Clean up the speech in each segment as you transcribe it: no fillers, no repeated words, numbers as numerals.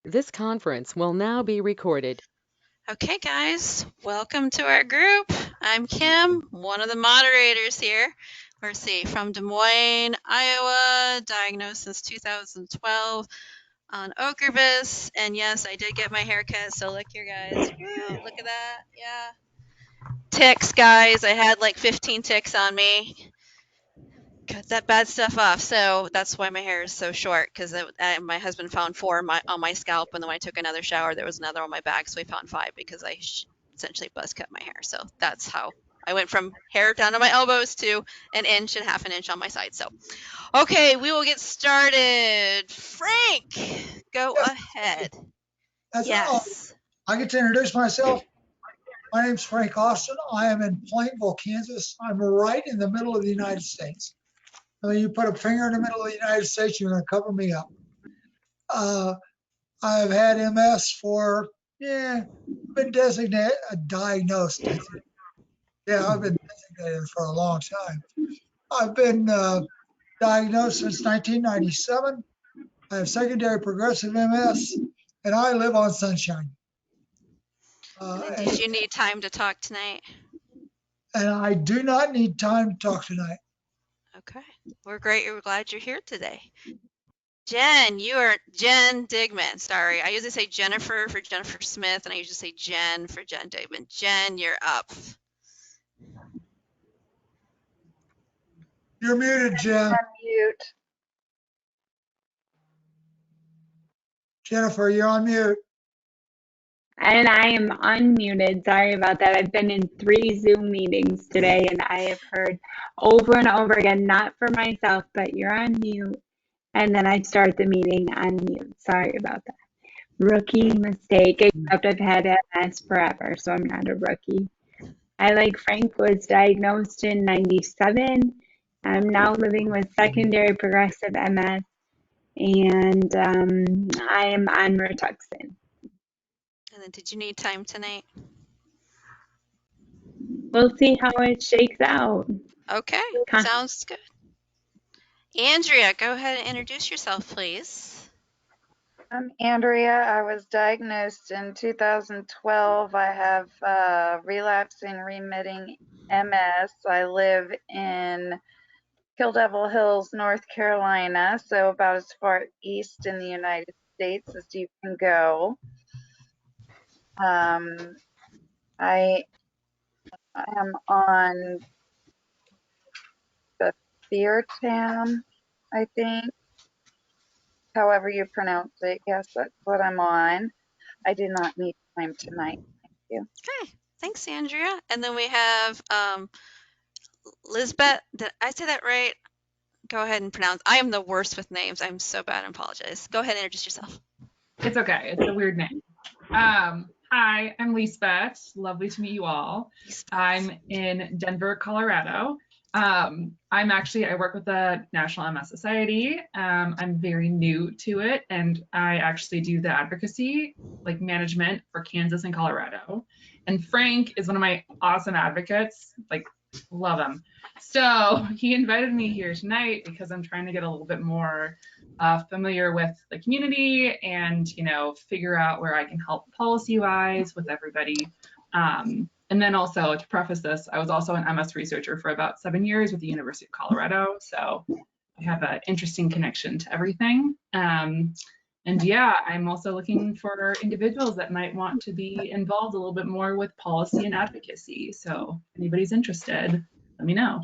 This conference will now be recorded. Okay, guys, welcome to our group. I'm Kim, one of the moderators here. Let's see, from Des Moines, Iowa, diagnosed since 2012 on Ocrevus. And yes, I did get my hair cut, so look here, guys. Woo, look at that. Yeah. Ticks, guys. I had like 15 ticks on me. Cut that bad stuff off. So that's why my hair is so short, because my husband found 4 on my scalp, and then when I took another shower, there was another on my back, so we found 5 because I essentially buzz cut my hair. So that's how I went from hair down to my elbows to 1.5 inches an inch on my side. So, okay, we will get started. Frank, go ahead. That's Yes. I get to introduce myself. My name's Frank Austin. I am in Plainville, Kansas. I'm right in the middle of the United States. I mean, you put a finger in the middle of the United States, you're going to cover me up. I've had MS for, been diagnosed. Yeah, I've been designated for a long time. I've been diagnosed since 1997. I have secondary progressive MS, and I live on Sunshine. Did you need time to talk tonight? And I do not need time to talk tonight. Okay. We're great. We're glad you're here today. Jen, you are Jen Digman. Sorry, I usually say Jennifer for Jennifer Smith, and I usually say Jen for Jen Digman. Jen, you're up. You're muted, Jen. Mute. Jennifer, you're on mute. And I am unmuted. Sorry about that. I've been in 3 Zoom meetings today, and I have heard over and over again, not for myself, but you're on mute. And then I start the meeting on mute. Sorry about that. Rookie mistake, except I've had MS forever, so I'm not a rookie. I, like Frank, was diagnosed in 97. I'm now living with secondary progressive MS, and I am on Rituxan. And then did you need time tonight? We'll see how it shakes out. Okay, sounds good. Andrea, go ahead and introduce yourself, please. I'm Andrea. I was diagnosed in 2012. I have relapsing remitting MS. I live in Kill Devil Hills, North Carolina, so about as far east in the United States as you can go. I am on the Theartam, I think. However you pronounce it. Yes, that's what I'm on. I do not need time tonight. Thank you. Okay, thanks, Andrea. And then we have Lisbet. Did I say that right? Go ahead and pronounce. I am the worst with names. I'm so bad. I apologize. Go ahead and introduce yourself. It's okay. It's a weird name. Hi, I'm Lisbet. Lovely to meet you all. I'm in Denver, Colorado. I work with the National MS Society. I'm very new to it, and I actually do the advocacy, like management for Kansas and Colorado. And Frank is one of my awesome advocates, like love him. So he invited me here tonight because I'm trying to get a little bit more familiar with the community and, figure out where I can help policy-wise with everybody. And then also to preface this, I was also an MS researcher for about 7 years with the University of Colorado. So I have an interesting connection to everything. And yeah, I'm also looking for individuals that might want to be involved a little bit more with policy and advocacy. So if anybody's interested, let me know.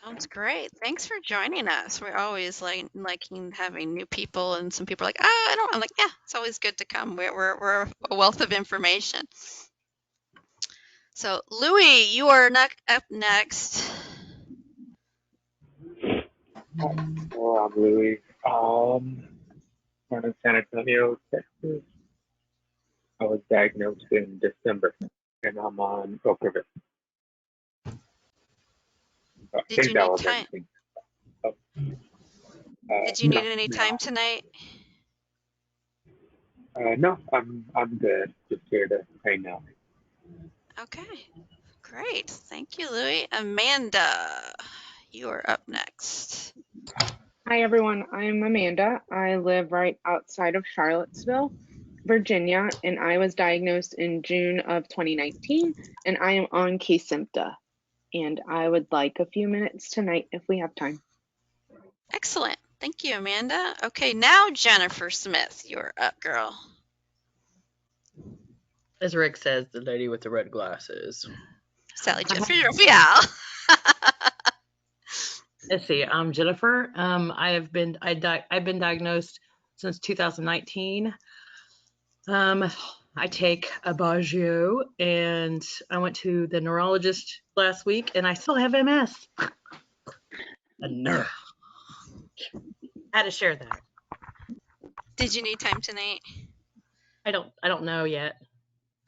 Sounds great. Thanks for joining us. We're always liking having new people, and some people are like, I don't. I'm like, yeah, it's always good to come. We're a wealth of information. So, Louis, you are up next. Hello, I'm Louis. I'm in San Antonio, Texas. I was diagnosed in December, and I'm on Ocrevus. Did you need time? Did you need any time tonight? No, I'm good. Just here to hang out. Okay, great. Thank you, Louis. Amanda, you are up next. Hi everyone, I'm Amanda. I live right outside of Charlottesville, Virginia, and I was diagnosed in June of 2019, and I am on Kesimpta. And I would like a few minutes tonight if we have time. Excellent. Thank you, Amanda. Okay, now Jennifer Smith, you're up, girl. As Rick says, the lady with the red glasses. Sally Jeffrey Raphael. Let's see. I'm Jennifer. I've been diagnosed since 2019. I take a Baggio, and I went to the neurologist last week, and I still have MS. A nerve. Had to share that. Did you need time tonight? I don't know yet.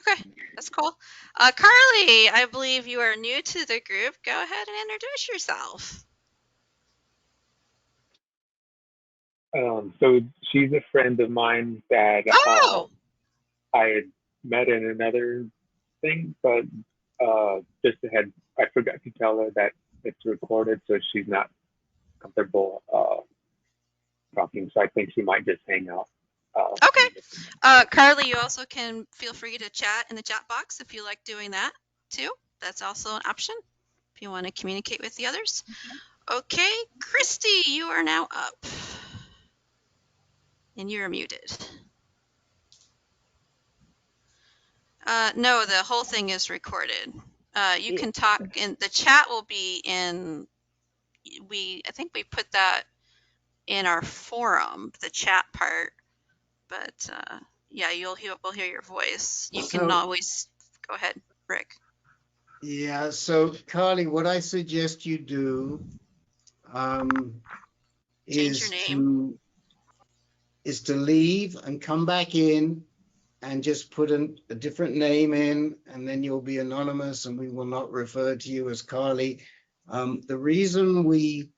Okay, that's cool. Carly, I believe you are new to the group. Go ahead and introduce yourself. So she's a friend of mine that I had met in another thing, but just ahead, I forgot to tell her that it's recorded, so she's not comfortable talking. So I think she might just hang out. Okay. Carly, you also can feel free to chat in the chat box if you like doing that too. That's also an option if you want to communicate with the others. Okay, Christy, you are now up. And you're muted. No, the whole thing is recorded. You can talk, and the chat will be in. I think we put that in our forum, the chat part. But yeah, we'll hear your voice. You can always go ahead, Rick. Yeah. So Carly, what I suggest you do is to leave and come back in and just put a different name in, and then you'll be anonymous and we will not refer to you as Carly. The reason we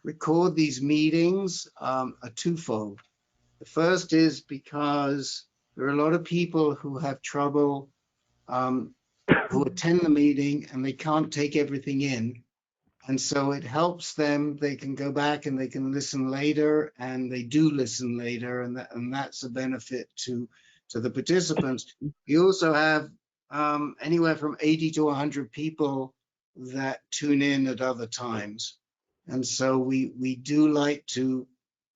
record these meetings are twofold. The first is because there are a lot of people who have trouble, who attend the meeting and they can't take everything in. And so it helps them. They can go back and they can listen later, and they do listen later, and that's a benefit to the participants. You also have anywhere from 80 to 100 people that tune in at other times. And so we do like to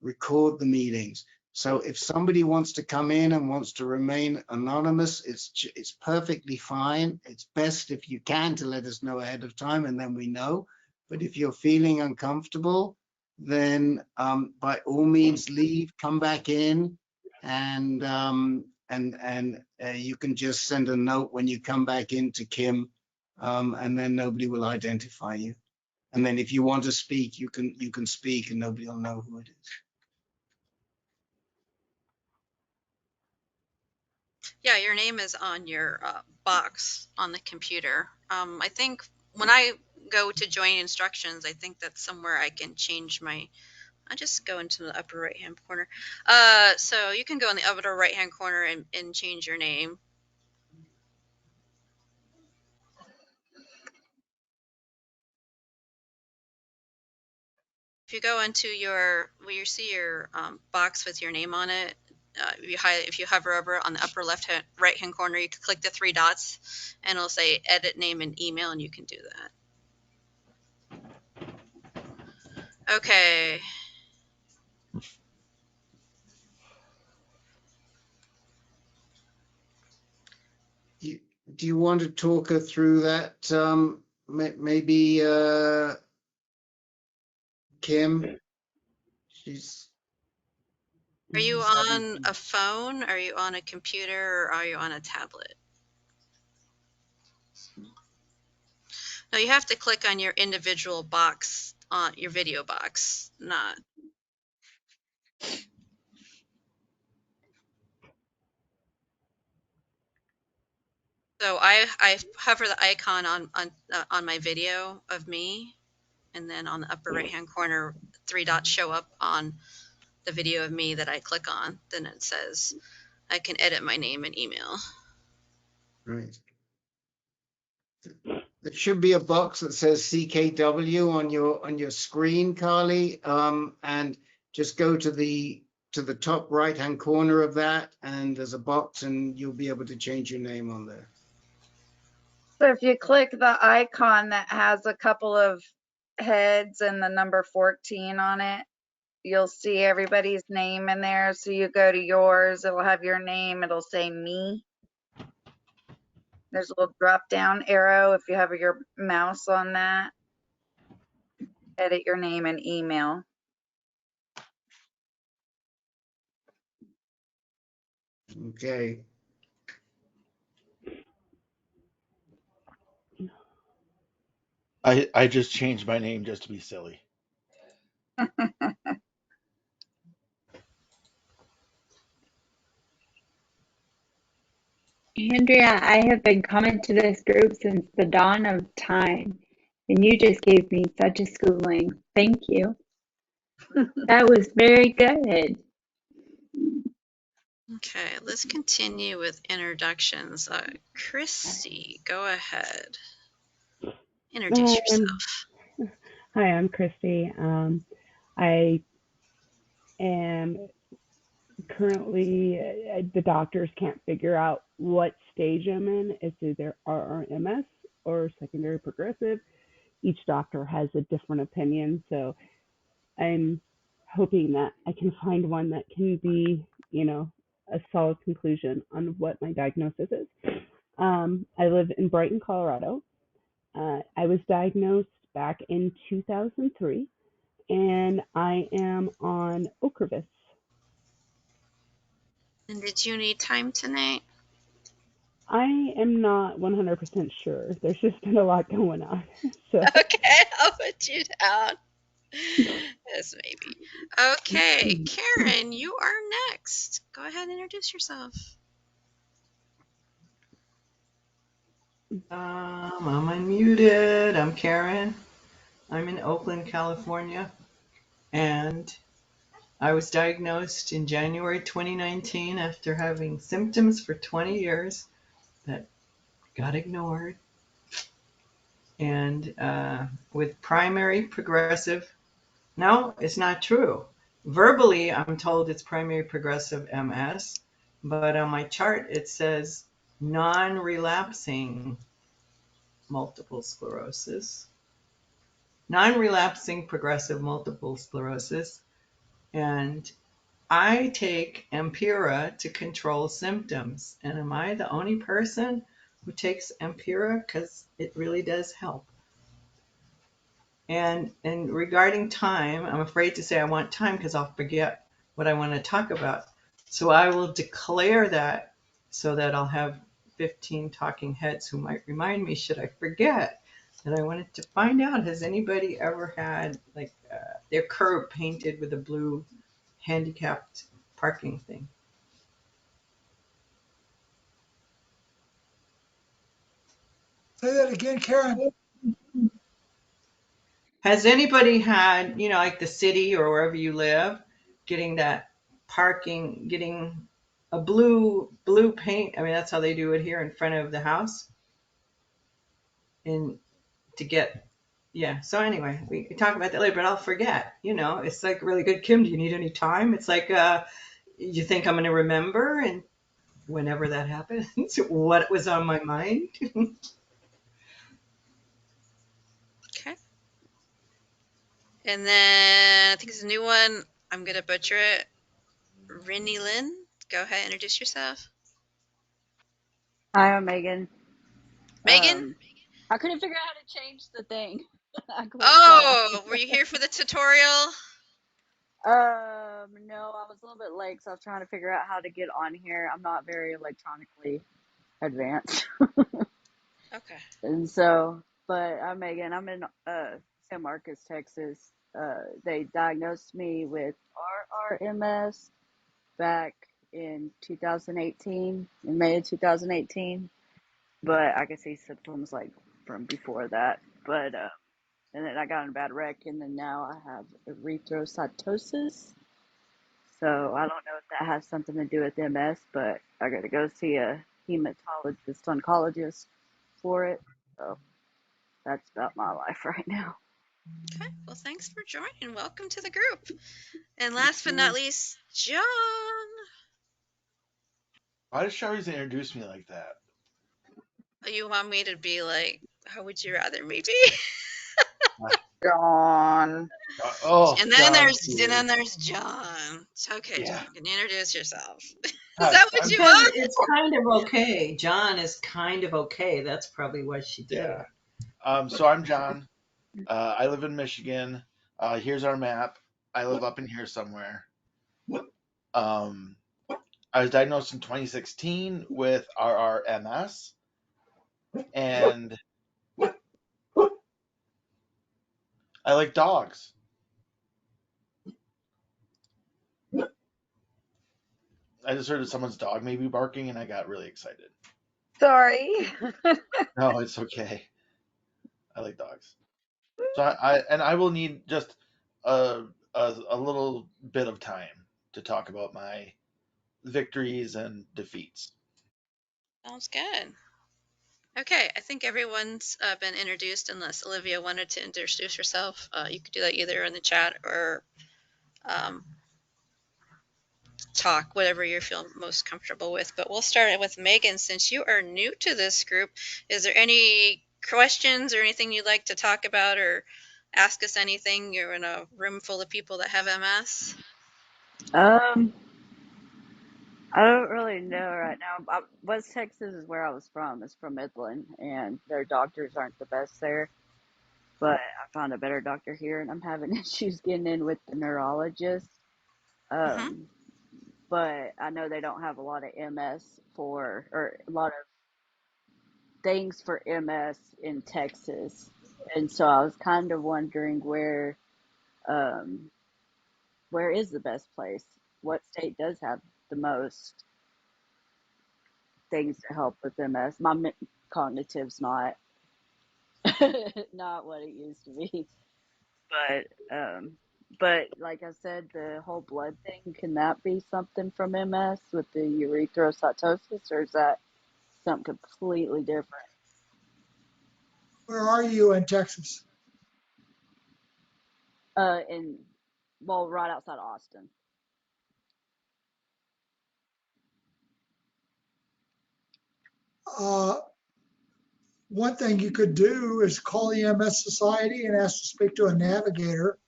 record the meetings. So if somebody wants to come in and wants to remain anonymous, it's perfectly fine. It's best if you can to let us know ahead of time, and then we know. But if you're feeling uncomfortable, then by all means leave, come back in, and you can just send a note when you come back in to Kim, and then nobody will identify you. And then if you want to speak, you can speak, and nobody will know who it is. Yeah, your name is on your box on the computer. I think when I go to join instructions, I think that's somewhere I can change my. I just go into the upper right hand corner. So you can go in the upper right hand corner and change your name. If you go into where you see your box with your name on it, if you hover over on the upper right hand corner, you can click the three dots and it'll say edit name and email, and you can do that. Okay. Do you want to talk her through that? Maybe Kim? Are you on a phone? Are you on a computer? Or are you on a tablet? No, you have to click on your individual box, on your video box, not. So I hover the icon on my video of me, and then on the upper right hand corner, three dots show up on the video of me that I click on. Then it says I can edit my name and email. Right. There should be a box that says CKW on your screen, Carly. And just go to the top right-hand corner of that, and there's a box, and you'll be able to change your name on there. So if you click the icon that has a couple of heads and the number 14 on it, you'll see everybody's name in there. So you go to yours, it'll have your name, it'll say me. There's a little drop down arrow if you have your mouse on that. Edit your name and email. Okay. I just changed my name just to be silly. Andrea, I have been coming to this group since the dawn of time, and you just gave me such a schooling. Thank you. That was very good. Okay, let's continue with introductions. Christy, go ahead. Introduce yourself. Hi, I'm Christy. I am currently, the doctors can't figure out what stage I'm in. It's either RRMS or secondary progressive. Each doctor has a different opinion, so I'm hoping that I can find one that can be, a solid conclusion on what my diagnosis is. I live in Brighton, Colorado. I was diagnosed back in 2003, and I am on Ocrevus. And did you need time tonight? I am not 100% sure. There's just been a lot going on. So. Okay, I'll put you down. Yes, maybe. Okay, Karen, you are next. Go ahead and introduce yourself. I'm unmuted. I'm Karen. I'm in Oakland, California, and I was diagnosed in January 2019 after having symptoms for 20 years that got ignored, and with primary progressive. No, it's not true. Verbally, I'm told it's primary progressive MS, but on my chart it says non-relapsing multiple sclerosis, non-relapsing progressive multiple sclerosis, and I take Ampera to control symptoms. And am I the only person who takes Ampera? Because it really does help. And regarding time, I'm afraid to say I want time because I'll forget what I want to talk about. So I will declare that so that I'll have 15 talking heads who might remind me should I forget. And I wanted to find out, has anybody ever had like their curb painted with a blue handicapped parking thing? Say that again, Karen. Has anybody had, like the city or wherever you live, getting that parking, getting a blue paint? I mean, that's how they do it here in front of the house. And to get, yeah. So anyway, we can talk about that later, but I'll forget. It's like really good. Kim, do you need any time? It's like, you think I'm going to remember? And whenever that happens, what was on my mind? Okay. And then I think it's a new one. I'm going to butcher it. Rinny Lynn, go ahead, introduce yourself. Hi, I'm Megan. Megan? I couldn't figure out how to change the thing. Oh, were you here for the tutorial? No, I was a little bit late, so I was trying to figure out how to get on here. I'm not very electronically advanced. Okay. And so, but I'm Megan. I'm in San Marcos, Texas. They diagnosed me with RRMS back in 2018, in May of 2018. But I could see symptoms like from before that. But and then I got in a bad wreck, and then now I have erythrocytosis. So I don't know if that has something to do with MS, but I got to go see a hematologist, oncologist for it. So that's about my life right now. Okay, well, thanks for joining. Welcome to the group. And last but not least, John. Why does she always introduce me like that? You want me to be like, how would you rather me be? John. Oh, And then John. there's John. Okay, Yeah. John, can you introduce yourself? Is Hi, that what I'm you Because want? it's kind of okay. John is kind of okay. That's probably why she did Yeah. it. So I'm John. I live in Michigan. Here's our map. I live up in here somewhere. Um, I was diagnosed in 2016 with RRMS, and I like dogs. I just heard that someone's dog may be barking, and I got really excited. Sorry. No, it's okay. I like dogs. So I will need just a little bit of time to talk about my victories and defeats. Sounds good. Okay, I think everyone's been introduced unless Olivia wanted to introduce herself. You could do that either in the chat or um, talk, whatever you feel most comfortable with. But we'll start with Megan. Since you are new to this group, is there any questions or anything you'd like to talk about or ask us anything? You're in a room full of people that have MS. I don't really know right now. West Texas is where I was from. It's from Midland, and their doctors aren't the best there. But I found a better doctor here, and I'm having issues getting in with the neurologist. Um, but I know they don't have a lot of MS or a lot of things for MS in Texas. And so I was kind of wondering um, where is the best place? What state does have the most things to help with MS? My cognitive's not not what it used to be. But like I said, the whole blood thing, can that be something from MS with the erythrocytosis, or is that something completely different? Where are you in Texas? In well, right outside Austin. Uh, One thing you could do is call the MS Society and ask to speak to a navigator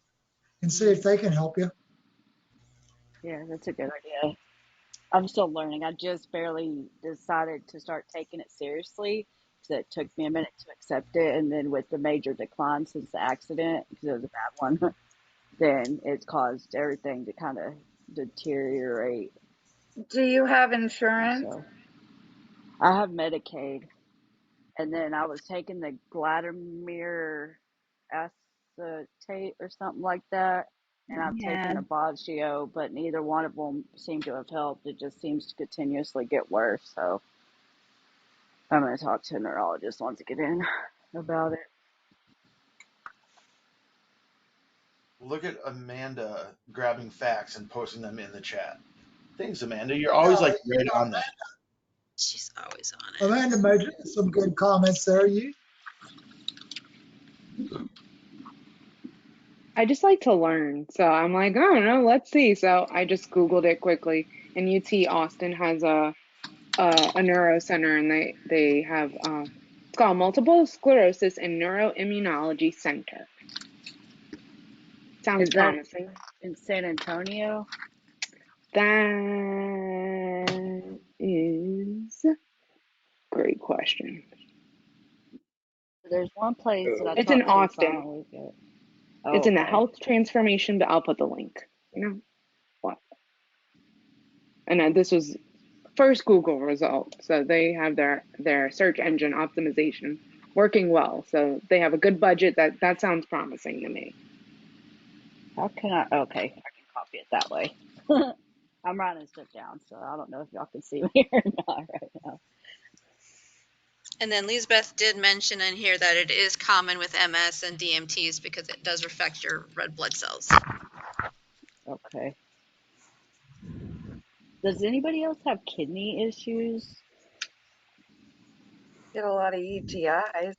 and see if they can help you. Yeah, that's a good idea. I'm still learning. I just barely decided to start taking it seriously because it took me a minute to accept it. And then with the major decline since the accident, because it was a bad one, then it's caused everything to kind of deteriorate. Do you have insurance? So I have Medicaid, and then I was taking the Gladimir acetate or something like that, and I've taken Yeah. a Baccio, but neither one of them seem to have helped. It just seems to continuously get worse. So I'm going to talk to a neurologist once I get in about it. Look at Amanda grabbing facts and posting them in the chat. Thanks, Amanda. You're always like right on that. She's always on it. Amanda made some good comments there. I just like to learn. So I'm like, I don't know, let's see. So I just Googled it quickly. And UT Austin has a neuro center, and they have it's called Multiple Sclerosis and Neuroimmunology Center. Sounds Is that promising. in San Antonio? That is a great question. There's one place that I It's in talked to about Austin. a week ago. It's in the Okay. health transformation, but I'll put the link. You know what? And this was first Google result, so they have their search engine optimization working well. So they have a good budget. That sounds promising to me. How can I? Okay, I can copy it that way. I'm writing stuff down, so I don't know if y'all can see me or not right now. And then Lisbeth did mention in here that it is common with MS and DMTs because it does affect your red blood cells. Okay. Does anybody else have kidney issues? Get a lot of UTIs.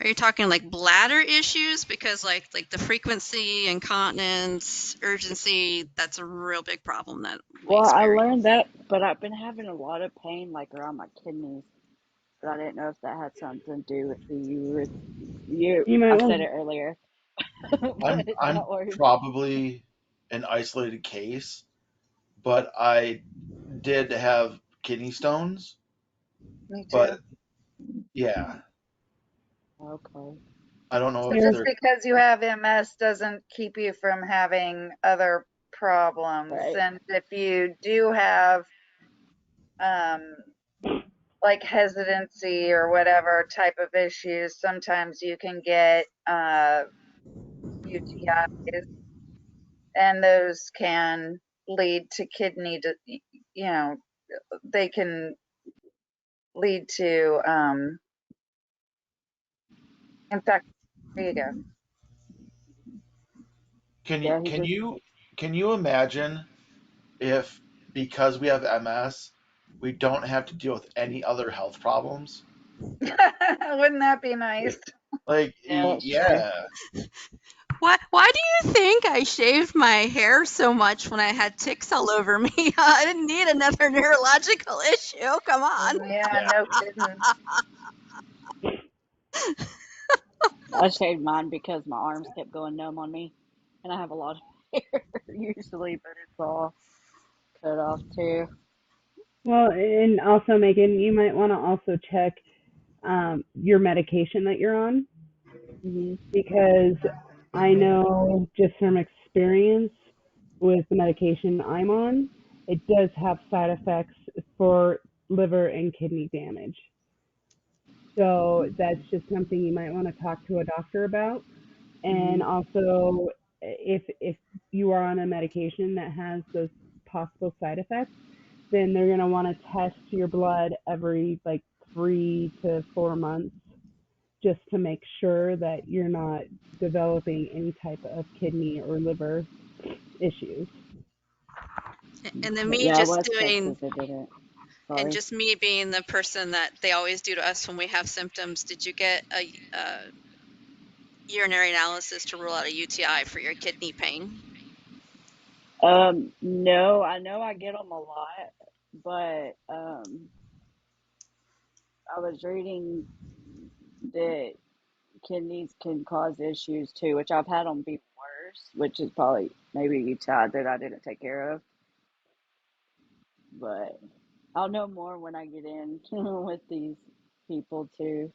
Are you talking like bladder issues? Because like the frequency, incontinence, urgency, that's a real big problem that we Well, I experience. learned that, but I've been having a lot of pain like around my kidneys. But I didn't know if that had something to do with the You might I said want it earlier, I'm but I'm that word. probably an isolated case, but I did have kidney stones. Me But too. yeah, Okay. I don't know So if to. just they're because you have MS doesn't keep you from having other problems. Right. And if you do have um, like hesitancy or whatever type of issues, sometimes you can get UTIs, and those can lead to you know, they can lead to infection. There you go. can you Yeah, he can just you can you imagine if because we have MS, we don't have to deal with any other health problems? Wouldn't that be nice? Like, yeah, that's true. yeah, Why do you think I shaved my hair so much when I had ticks all over me? I didn't need another neurological issue. Come on. Yeah, yeah. no kidding. I shaved mine because my arms kept going numb on me, and I have a lot of hair usually, but it's all cut off too. Well, and also, Megan, you might want to also check your medication that you're on, Hmm. because I know just from experience with the medication I'm on, it does have side effects for liver and kidney damage. So that's just something you might want to talk to a doctor about. And Hmm. also, if you are on a medication that has those possible side effects, then they're going to want to test your blood every like 3 to 4 months, just to make sure that you're not developing any type of kidney or liver issues. And then But me yeah, just West doing, Texas, it didn't. and Sorry. just me being the person that they always do to us when we have symptoms. Did you get a urinary analysis to rule out a UTI for your kidney pain? No, I know I get them a lot, but I was reading that kidneys can cause issues too, which I've had them be worse, which is probably maybe UTI that I didn't take care of. But I'll know more when I get in with these people too.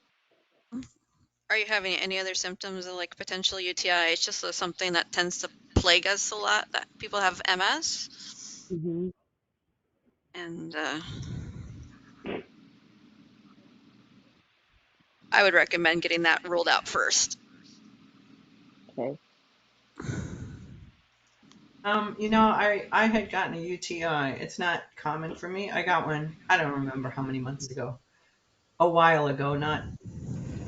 Are you having any other symptoms of like potential UTI? It's just something that tends to plague us a lot, that people have MS. Hmm. And I would recommend getting that ruled out first. Okay. I had gotten a UTI. It's not common for me. I got one. I don't remember how many months ago. A while ago, not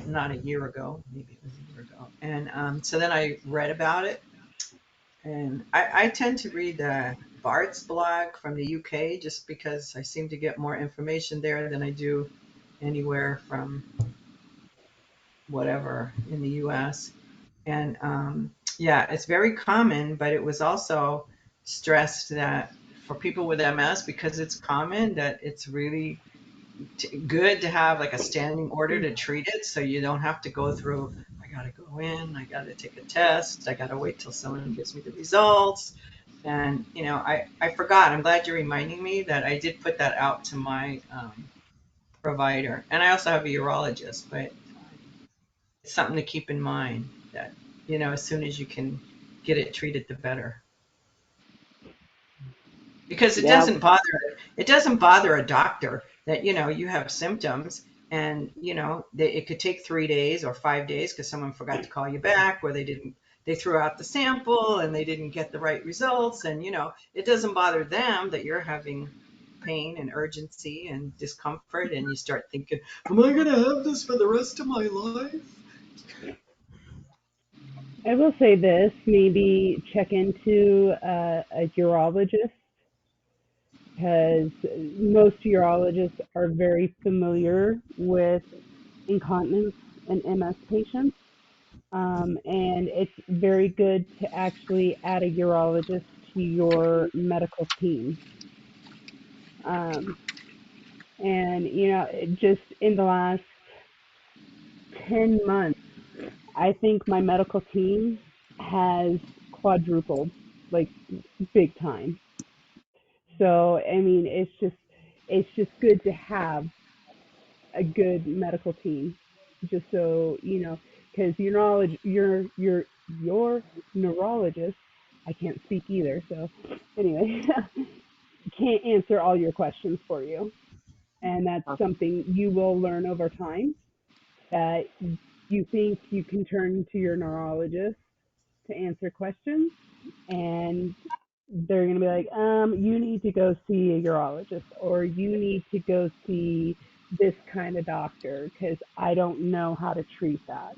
a year ago. Maybe it was a year ago. And so then I read about it, and I tend to read Bart's blog from the UK just because I seem to get more information there than I do anywhere from whatever in the US. And yeah, it's very common, but it was also stressed that for people with MS, because it's common, that it's really good to have like a standing order to treat it, so you don't have to go through, I got to go in, I got to take a test, I got to wait till someone gives me the results. And I forgot. I'm glad you're reminding me that I did put that out to my provider, and I also have a urologist, but it's something to keep in mind that as soon as you can get it treated, the better, because Yeah. it doesn't bother a doctor that you have symptoms, and it could take 3 days or 5 days because someone forgot to call you back, or they threw out the sample and they didn't get the right results, and it doesn't bother them that you're having pain and urgency and discomfort, and you start thinking, am I going to have this for the rest of my life? I will say this: maybe check into a urologist, because most urologists are very familiar with incontinence and MS patients. And it's very good to actually add a urologist to your medical team. And, just in the last 10 months, I think my medical team has quadrupled, like big time. So, I mean, it's just good to have a good medical team, just so because your neurologist, I can't speak either. So, anyway, can't answer all your questions for you, and that's something you will learn over time. That you think you can turn to your neurologist to answer questions, and they're going to be like, you need to go see a urologist, or you need to go see this kind of doctor because I don't know how to treat that.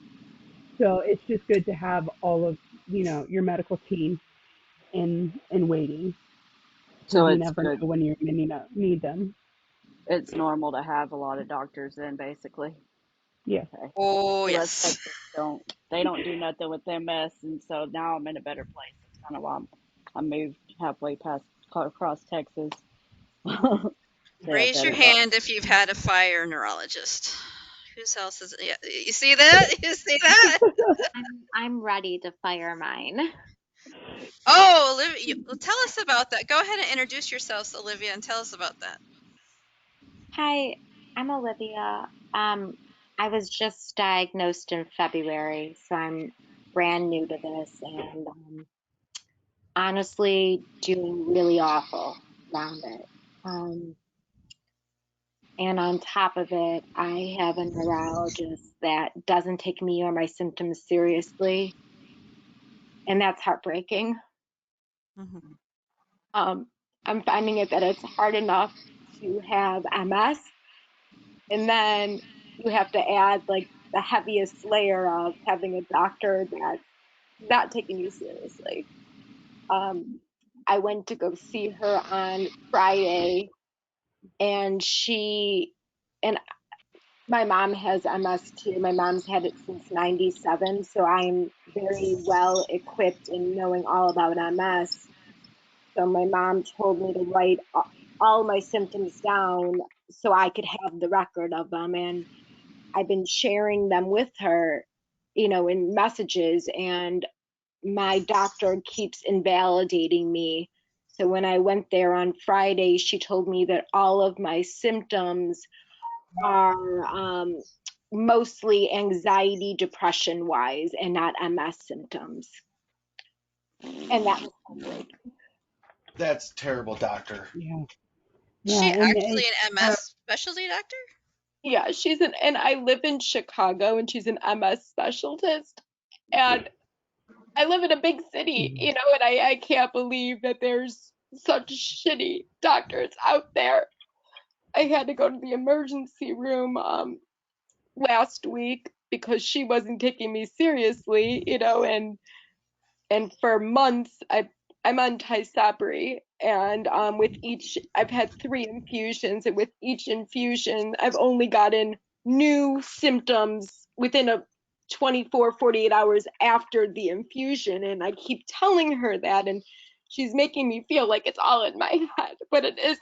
So it's just good to have all of, your medical team in waiting, So because you it's never good. know when you're going to need them. It's normal to have a lot of doctors in, basically. Yes. Okay. Oh, The rest yes. of Texas they don't do nothing with MS, and so now I'm in a better place. It's kind of why I moved halfway across Texas. They have Raise your better doctors. hand if you've had a fire neurologist. Whose else is it? Yeah, you see that? You see that? I'm ready to fire mine. Oh, Olivia, tell us about that. Go ahead and introduce yourselves, Olivia, and tell us about that. Hi, I'm Olivia. I was just diagnosed in February, so I'm brand new to this and honestly doing really awful around it. And on top of it, I have a neurologist that doesn't take me or my symptoms seriously, and that's heartbreaking. I'm finding it that it's hard enough to have MS, and then you have to add like the heaviest layer of having a doctor that's not taking you seriously. I went to go see her on Friday, and and my mom has MS too. My mom's had it since 97, so I'm very well equipped in knowing all about MS. So my mom told me to write all my symptoms down so I could have the record of them. And I've been sharing them with her, in messages, and my doctor keeps invalidating me. So when I went there on Friday, she told me that all of my symptoms are mostly anxiety, depression wise, and not MS symptoms. And that was heartbreaking. That's terrible, doctor. Yeah. Is she And actually an MS specialty doctor? Yeah, and I live in Chicago, and she's an MS specialist. And I live in a big city, and I can't believe that there's such shitty doctors out there. I had to go to the emergency room last week because she wasn't taking me seriously, and for months I'm on Tysabri, and I've had 3 infusions, and with each infusion I've only gotten new symptoms within a 48 hours after the infusion, and I keep telling her that, and she's making me feel like it's all in my head, but it isn't.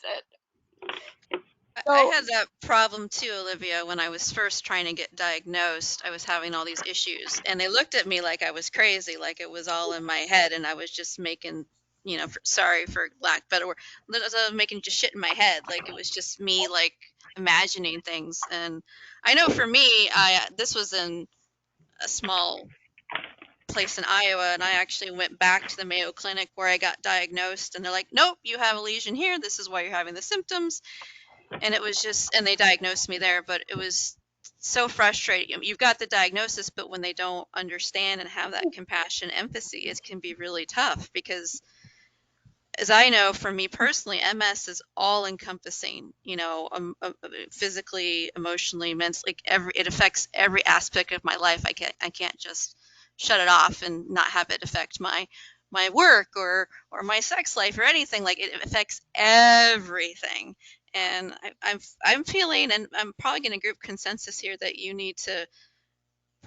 I had that problem too, Olivia, when I was first trying to get diagnosed. I was having all these issues, and they looked at me like I was crazy, like it was all in my head, and I was just making, sorry for lack of better word, making just shit in my head. Like it was just me, like imagining things. And I know for me, this was in a small place in Iowa, and I actually went back to the Mayo Clinic where I got diagnosed, and they're like, "Nope, you have a lesion here. This is why you're having the symptoms." And it was just, and they diagnosed me there, but it was so frustrating. You've got the diagnosis, but when they don't understand and have that compassion, empathy, it can be really tough because, as I know, for me personally, MS is all encompassing, physically, emotionally, mentally, it affects every aspect of my life. I can't just shut it off and not have it affect my work or my sex life or anything. Like it affects everything. And I'm feeling, and I'm probably going to group consensus here, that you need to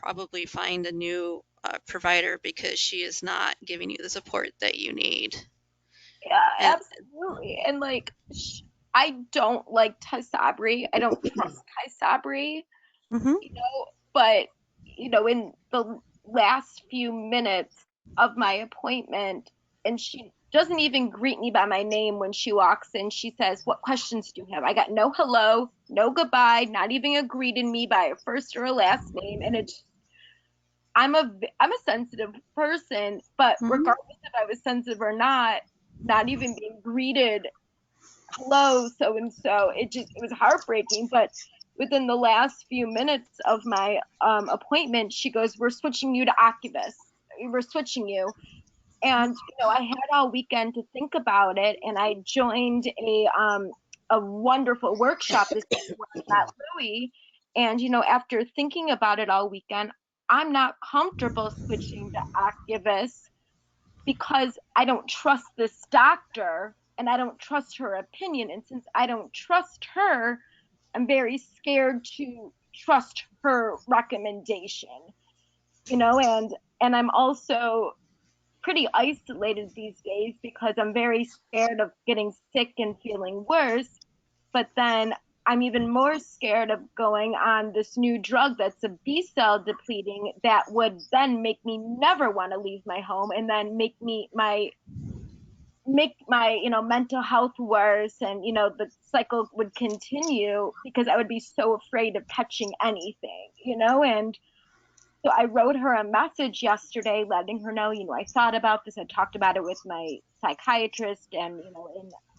probably find a new provider because she is not giving you the support that you need. Yeah, And absolutely. And like, I don't like Tysabri. I don't trust Tysabri, you know, but, you know, in the last few minutes of my appointment, and she doesn't even greet me by my name when she walks in. She says, "What questions do you have?" I got no hello, no goodbye, not even a greeting me by a first or a last name. And it's, I'm a sensitive person, but regardless if I was sensitive or not even being greeted, "Hello, so and so," it was heartbreaking. But within the last few minutes of my appointment, she goes, "We're switching you to Oculus. We're switching you." And you know, I had all weekend to think about it, and I joined a wonderful workshop this week where I met Louie. And you know, after thinking about it all weekend, I'm not comfortable switching to Oculus because I don't trust this doctor and I don't trust her opinion. And since I don't trust her, I'm very scared to trust her recommendation, you know, and I'm also pretty isolated these days because I'm very scared of getting sick and feeling worse. But then I'm even more scared of going on this new drug that's a B cell depleting that would then make me never want to leave my home and then make my you know, mental health worse, and you know, the cycle would continue because I would be so afraid of touching anything, you know. And so I wrote her a message yesterday letting her know, you know, I thought about this. I talked about it with my psychiatrist and, you know,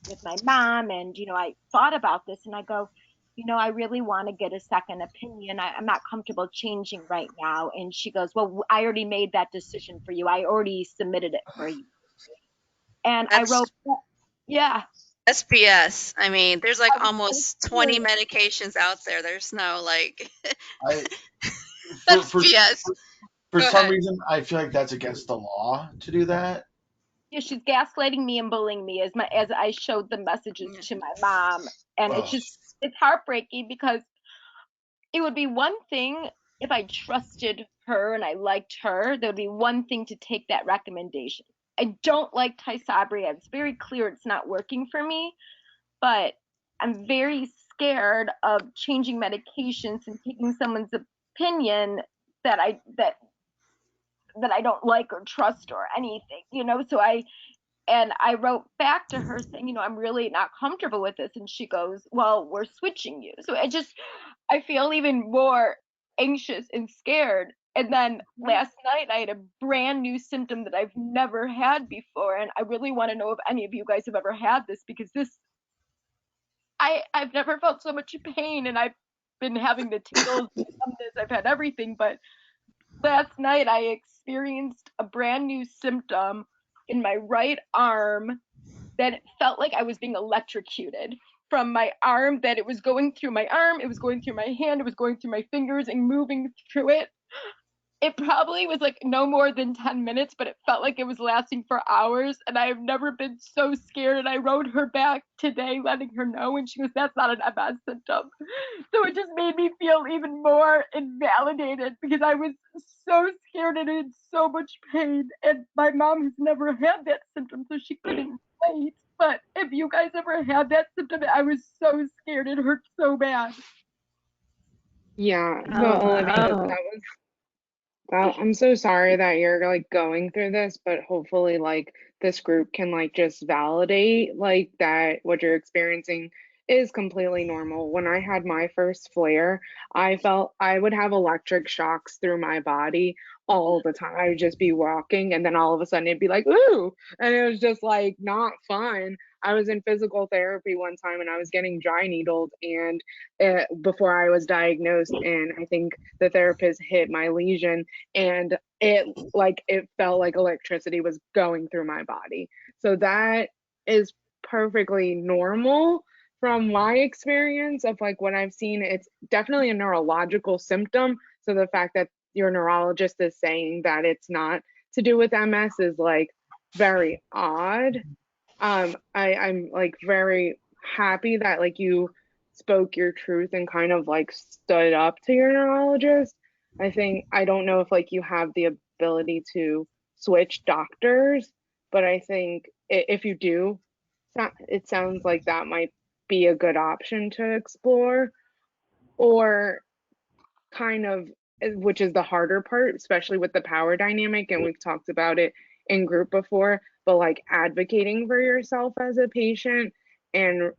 with my mom. And, you know, I thought about this and I go, you know, I really want to get a second opinion. I'm not comfortable changing right now. And she goes, well, I already made that decision for you. I already submitted it for you. And I wrote, yeah. SPS. I mean, there's like almost 20 medications out there. There's no like. For some reason, I feel like that's against the law to do that. Yeah, she's gaslighting me and bullying me as I showed the messages to my mom, and it's heartbreaking because it would be one thing if I trusted her and I liked her. There would be one thing to take that recommendation. I don't like Tysabri. It's very clear it's not working for me, but I'm very scared of changing medications and taking someone's opinion that I don't like or trust or anything, you know. So I wrote back to her saying, you know, I'm really not comfortable with this. And she goes, well, we're switching you. So I feel even more anxious and scared. And then last night I had a brand new symptom that I've never had before. And I really want to know if any of you guys have ever had this, because I've never felt so much pain, and I've been having the tingles, the numbness, I've had everything. But last night I experienced a brand new symptom in my right arm that it felt like I was being electrocuted from my arm, that it was going through my arm, it was going through my hand, it was going through my fingers and moving through it. It probably was like no more than 10 minutes, but it felt like it was lasting for hours. And I have never been so scared. And I wrote her back today letting her know, and she goes, that's not an MS symptom. So it just made me feel even more invalidated because I was so scared and in so much pain. And my mom has never had that symptom, so she couldn't relate. But if you guys ever had that symptom, I was so scared. It hurt so bad. Yeah, so Olivia, I'm so sorry that you're like going through this, but hopefully like this group can like just validate like that what you're experiencing is completely normal. When I had my first flare, I felt I would have electric shocks through my body all the time. I would just be walking and then all of a sudden it'd be like, ooh, and it was just like not fun. I was in physical therapy one time and I was getting dry needled and before I was diagnosed, and I think the therapist hit my lesion and it felt like electricity was going through my body. So that is perfectly normal from my experience of like what I've seen. It's definitely a neurological symptom. So the fact that your neurologist is saying that it's not to do with MS is like very odd. I'm like very happy that like you spoke your truth and kind of like stood up to your neurologist. I think, I don't know if like you have the ability to switch doctors, but I think if you do, it sounds like that might be a good option to explore, or kind of, which is the harder part, especially with the power dynamic, and we've talked about it in group before, but like advocating for yourself as a patient, and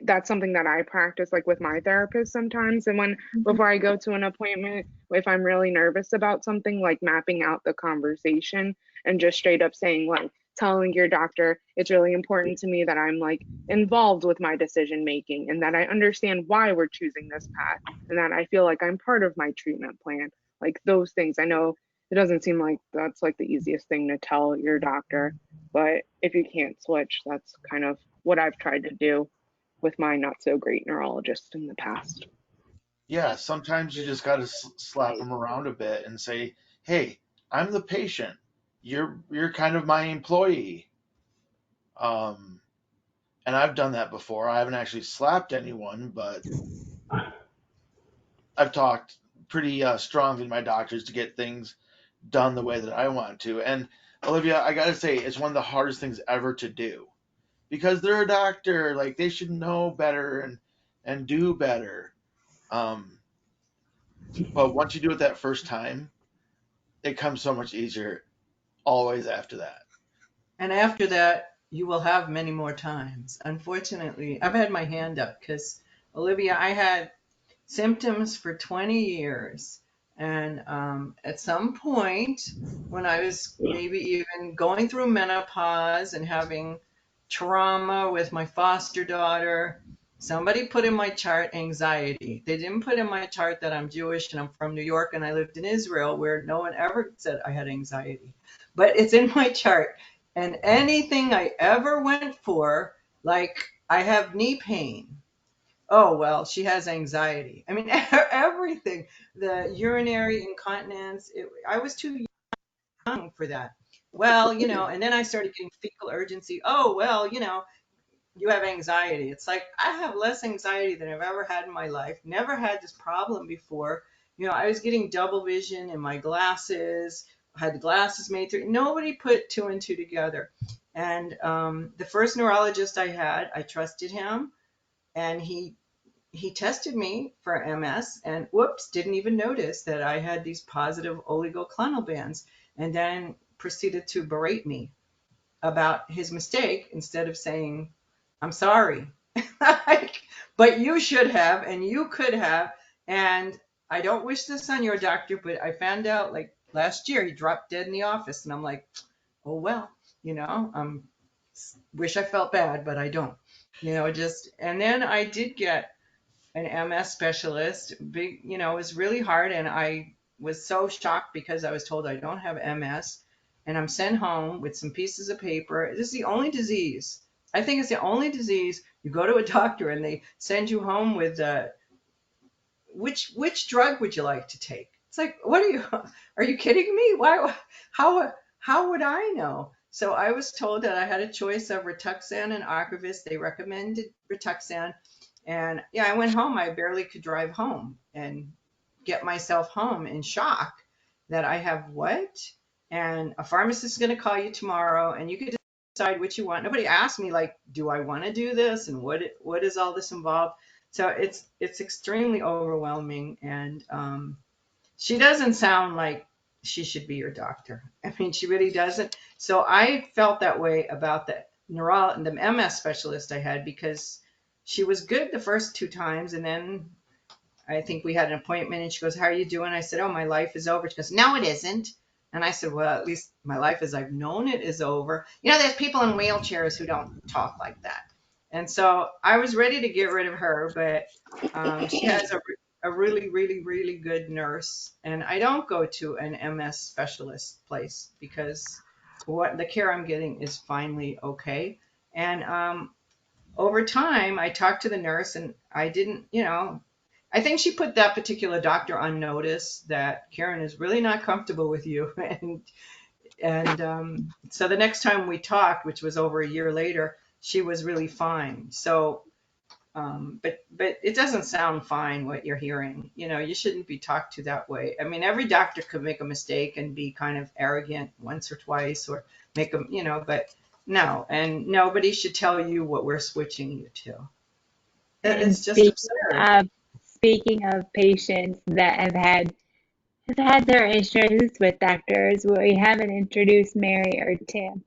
that's something that I practice like with my therapist sometimes. And when before I go to an appointment, if I'm really nervous about something, like mapping out the conversation and just straight up saying, like, telling your doctor it's really important to me that I'm like involved with my decision making, and that I understand why we're choosing this path, and that I feel like I'm part of my treatment plan. Like those things. I know it doesn't seem like that's like the easiest thing to tell your doctor, but if you can't switch, that's kind of what I've tried to do with my not so great neurologist in the past. Yeah, sometimes you just got to slap them around a bit and say, "Hey, I'm the patient. You're kind of my employee." Um, and I've done that before. I haven't actually slapped anyone, but I've talked pretty strongly to my doctors to get things done the way that I want to. And Olivia, I gotta say, it's one of the hardest things ever to do because they're a doctor. Like they should know better and do better. Um, but once you do it that first time, it comes so much easier always after that. And after that, you will have many more times. Unfortunately, I've had my hand up because, Olivia, I had symptoms for 20 years. And at some point, when I was maybe even going through menopause and having trauma with my foster daughter, somebody put in my chart anxiety. They didn't put in my chart that I'm Jewish and I'm from New York and I lived in Israel, where no one ever said I had anxiety. But it's in my chart. And anything I ever went for, like I have knee pain. Oh, well, she has anxiety. I mean, everything. The urinary incontinence. I was too young for that. Well, and then I started getting fecal urgency. Oh, well, you have anxiety. It's like I have less anxiety than I've ever had in my life. Never had this problem before. I was getting double vision in my glasses. I had the glasses made through. Nobody put two and two together. And the first neurologist I had, I trusted him, and he tested me for MS, and whoops, didn't even notice that I had these positive oligoclonal bands, and then proceeded to berate me about his mistake instead of saying, I'm sorry. But you should have, and you could have. And I don't wish this on your doctor, but I found out like last year he dropped dead in the office. And I'm like, oh, well, wish I felt bad, but I don't. And then I did get an MS specialist. Big, it was really hard. And I was so shocked because I was told I don't have MS. And I'm sent home with some pieces of paper. This is the only disease. I think it's the only disease. You go to a doctor and they send you home with which drug would you like to take? It's like, are you kidding me? Why? How would I know? So I was told that I had a choice of Rituxan and Ocrevus. They recommended Rituxan. And yeah, I went home. I barely could drive home and get myself home in shock that I have what? And a pharmacist is going to call you tomorrow and you could decide what you want. Nobody asked me like, do I want to do this? And what is all this involved? So it's extremely overwhelming. And she doesn't sound like she should be your doctor. I mean, she really doesn't. So I felt that way about the MS specialist I had, because she was good the first two times. And then I think we had an appointment and she goes, how are you doing? I said, oh, my life is over. She goes, no, it isn't. And I said, well, at least my life as I've known it is over. There's people in wheelchairs who don't talk like that. And so I was ready to get rid of her, but she has a really, really, really good nurse. And I don't go to an MS specialist place because what the care I'm getting is finally okay. And over time, I talked to the nurse and I didn't, I think she put that particular doctor on notice that Karen is really not comfortable with you. And so the next time we talked, which was over a year later, she was really fine. So But it doesn't sound fine what you're hearing. You know, you shouldn't be talked to that way. I mean, every doctor could make a mistake and be kind of arrogant once or twice, or make them, you know, but no, and nobody should tell you what we're switching you to. And It's just absurd. speaking of patients that have had their issues with doctors, we haven't introduced Mary or Tim.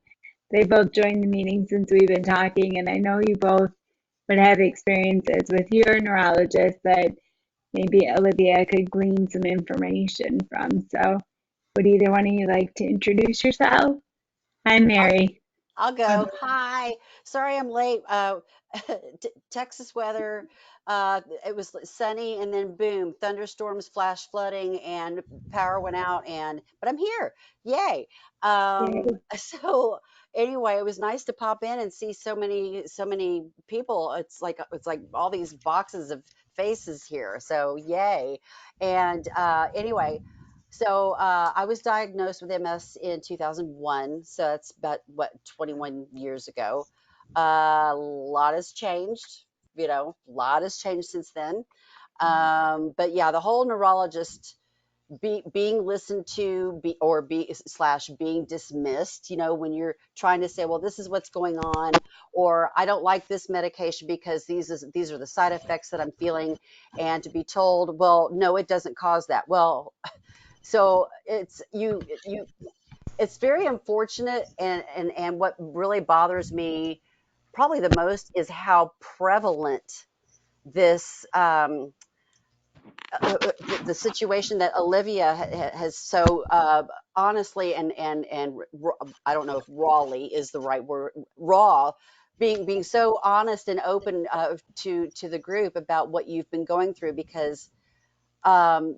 They both joined the meeting since we've been talking, and I know you both would have experiences with your neurologist that maybe Olivia could glean some information from. So would either one of you like to introduce yourself? Hi, Mary. I'll go. Hi. Sorry I'm late. Texas weather. It was sunny and then boom, thunderstorms, flash flooding, and power went out. But I'm here. Yay. So anyway, it was nice to pop in and see so many people. It's like all these boxes of faces here. So yay. And anyway, so I was diagnosed with MS in 2001. So that's about 21 years ago. A lot has changed, a lot has changed since then. But yeah, the whole neurologist being listened to, being dismissed, when you're trying to say, well, this is what's going on, or I don't like this medication because these are the side effects that I'm feeling, and to be told, well, no, it doesn't cause that. Well, so it's very unfortunate, and what really bothers me probably the most is how prevalent this the situation that Olivia has so honestly and I don't know if rawly is the right word, raw, being so honest and open to the group about what you've been going through, because um,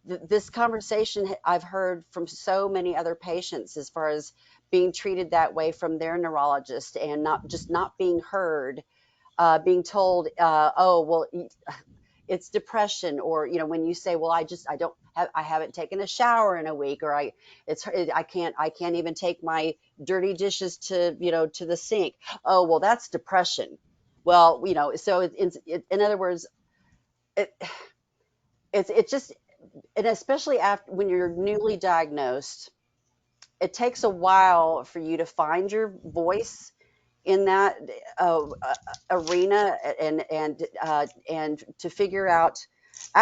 this conversation I've heard from so many other patients as far as being treated that way from their neurologist, and not being heard, being told, oh, well, it's depression, or when you say, well, I haven't taken a shower in a week, or I can't even take my dirty dishes to the sink. Oh, well, that's depression. Well, so in other words, it, it's just, and especially after when you're newly diagnosed, it takes a while for you to find your voice in that arena, and to figure out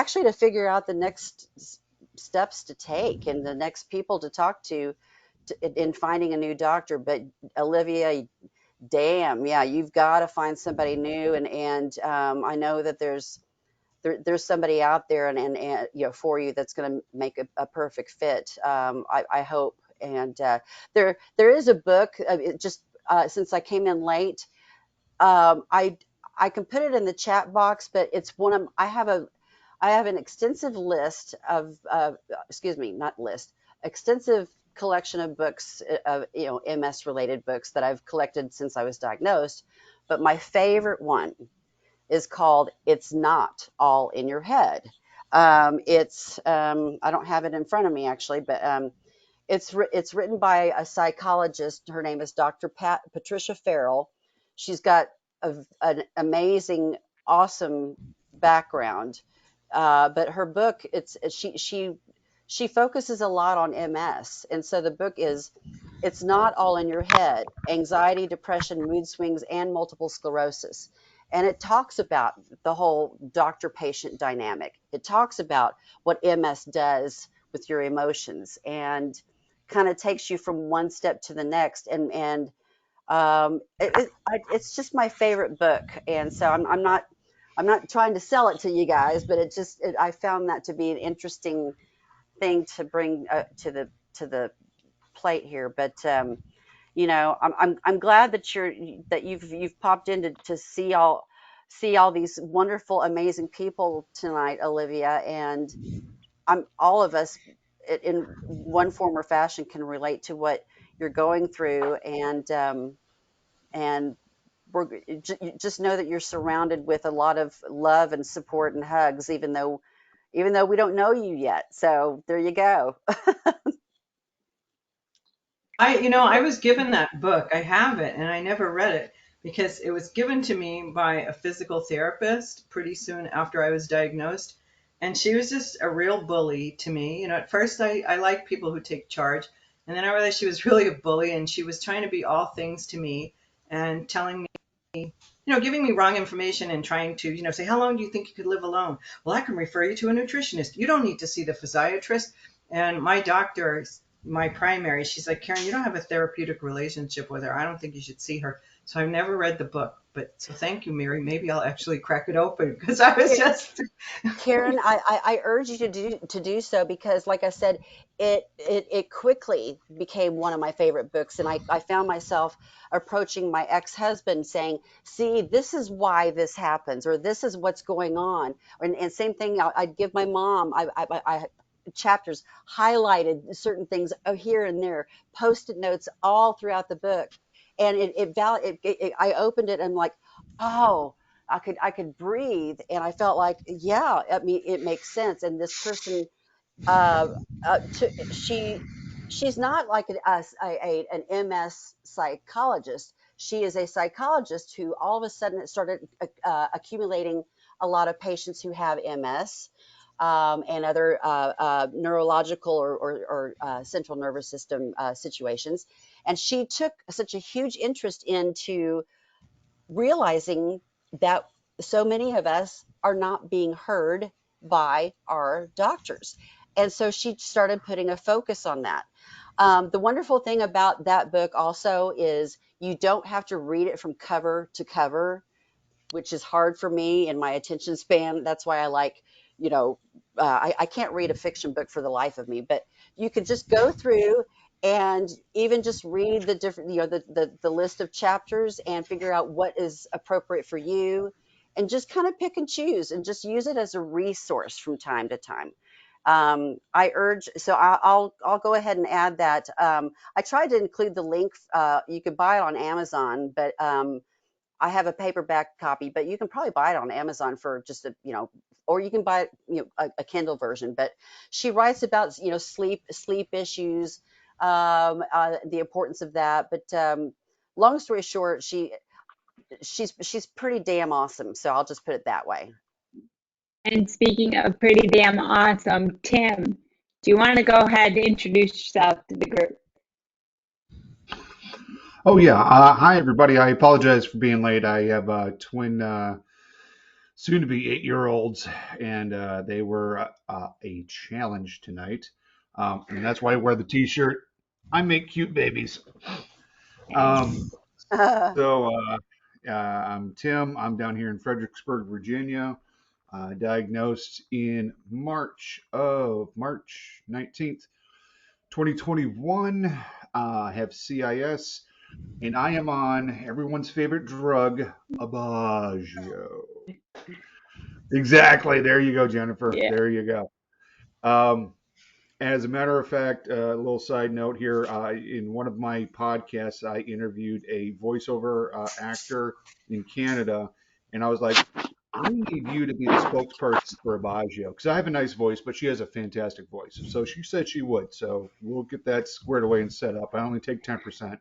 the next steps to take and the next people to talk in finding a new doctor. But Olivia, damn, yeah, you've got to find somebody new, and I know that there's somebody out there, and for you, that's going to make a perfect fit. I hope. And there is a book. Since I came in late, I can put it in the chat box, but it's one of I have an extensive list of excuse me, not list, extensive collection of books, of MS related books that I've collected since I was diagnosed. But my favorite one is called "It's Not All in Your Head." I don't have it in front of me actually, but it's written by a psychologist. Her name is Dr. Patricia Farrell. She's got an amazing, awesome background, but her book, she focuses a lot on MS, and so the book is "It's Not All in Your Head: Anxiety, Depression, Mood Swings, and Multiple Sclerosis." And it talks about the whole doctor-patient dynamic. It talks about what MS does with your emotions, and kind of takes you from one step to the next. It's just my favorite book. And so I'm not trying to sell it to you guys, but I found that to be an interesting thing to bring to the plate here. But I'm glad that you've popped in to see all these wonderful, amazing people tonight, Olivia. And all of us in one form or fashion can relate to what you're going through, and just know that you're surrounded with a lot of love and support and hugs, even though we don't know you yet. So there you go. I was given that book. I have it, and I never read it. because it was given to me by a physical therapist pretty soon after I was diagnosed. And she was just a real bully to me. At first I like people who take charge. And then I realized she was really a bully, and she was trying to be all things to me and telling me, giving me wrong information and trying to, say, how long do you think you could live alone? Well, I can refer you to a nutritionist. You don't need to see the physiatrist. And my doctor, my primary, she's like, Karen, you don't have a therapeutic relationship with her. I don't think you should see her. So I've never read the book. But so thank you, Mary. Maybe I'll actually crack it open, because I was just Karen, I urge you to do so, because, like I said, it quickly became one of my favorite books, and I found myself approaching my ex-husband saying, "See, this is why this happens, or this is what's going on," and same thing. I'd give my mom I chapters highlighted certain things here and there, post-it notes all throughout the book, and I opened it and I'm like, oh. I could breathe, and I felt like, yeah, I mean, it makes sense. And this person, uh, she's not like an MS psychologist. She is a psychologist who all of a sudden started accumulating a lot of patients who have MS. And other neurological or central nervous system situations. And she took such a huge interest into realizing that so many of us are not being heard by our doctors. And so she started putting a focus on that. The wonderful thing about that book also is you don't have to read it from cover to cover, which is hard for me in my attention span. That's why I like, I can't read a fiction book for the life of me, but you could just go through and even just read the different, the list of chapters and figure out what is appropriate for you, and just kind of pick and choose and just use it as a resource from time to time. I urge, so I'll go ahead and add that. I tried to include the link. You could buy it on Amazon, but I have a paperback copy, but you can probably buy it on Amazon for just or you can buy it, a Kindle version. But she writes about, sleep issues, the importance of that. But long story short, she's pretty damn awesome. So I'll just put it that way. And speaking of pretty damn awesome, Tim, do you want to go ahead and introduce yourself to the group? Oh yeah. Hi everybody. I apologize for being late. I have twin, soon to be 8-year-olds, and they were a challenge tonight, and that's why I wear the T-shirt. I make cute babies. So I'm Tim. I'm down here in Fredericksburg, Virginia. Diagnosed in March 19th, 2021. Have CIS. And I am on everyone's favorite drug, Aubagio. Exactly. There you go, Jennifer. Yeah. There you go. As a matter of fact, a little side note here. In one of my podcasts, I interviewed a voiceover actor in Canada, and I was like, I need you to be the spokesperson for Aubagio, because I have a nice voice, but she has a fantastic voice. So she said she would. So we'll get that squared away and set up. I only take 10%.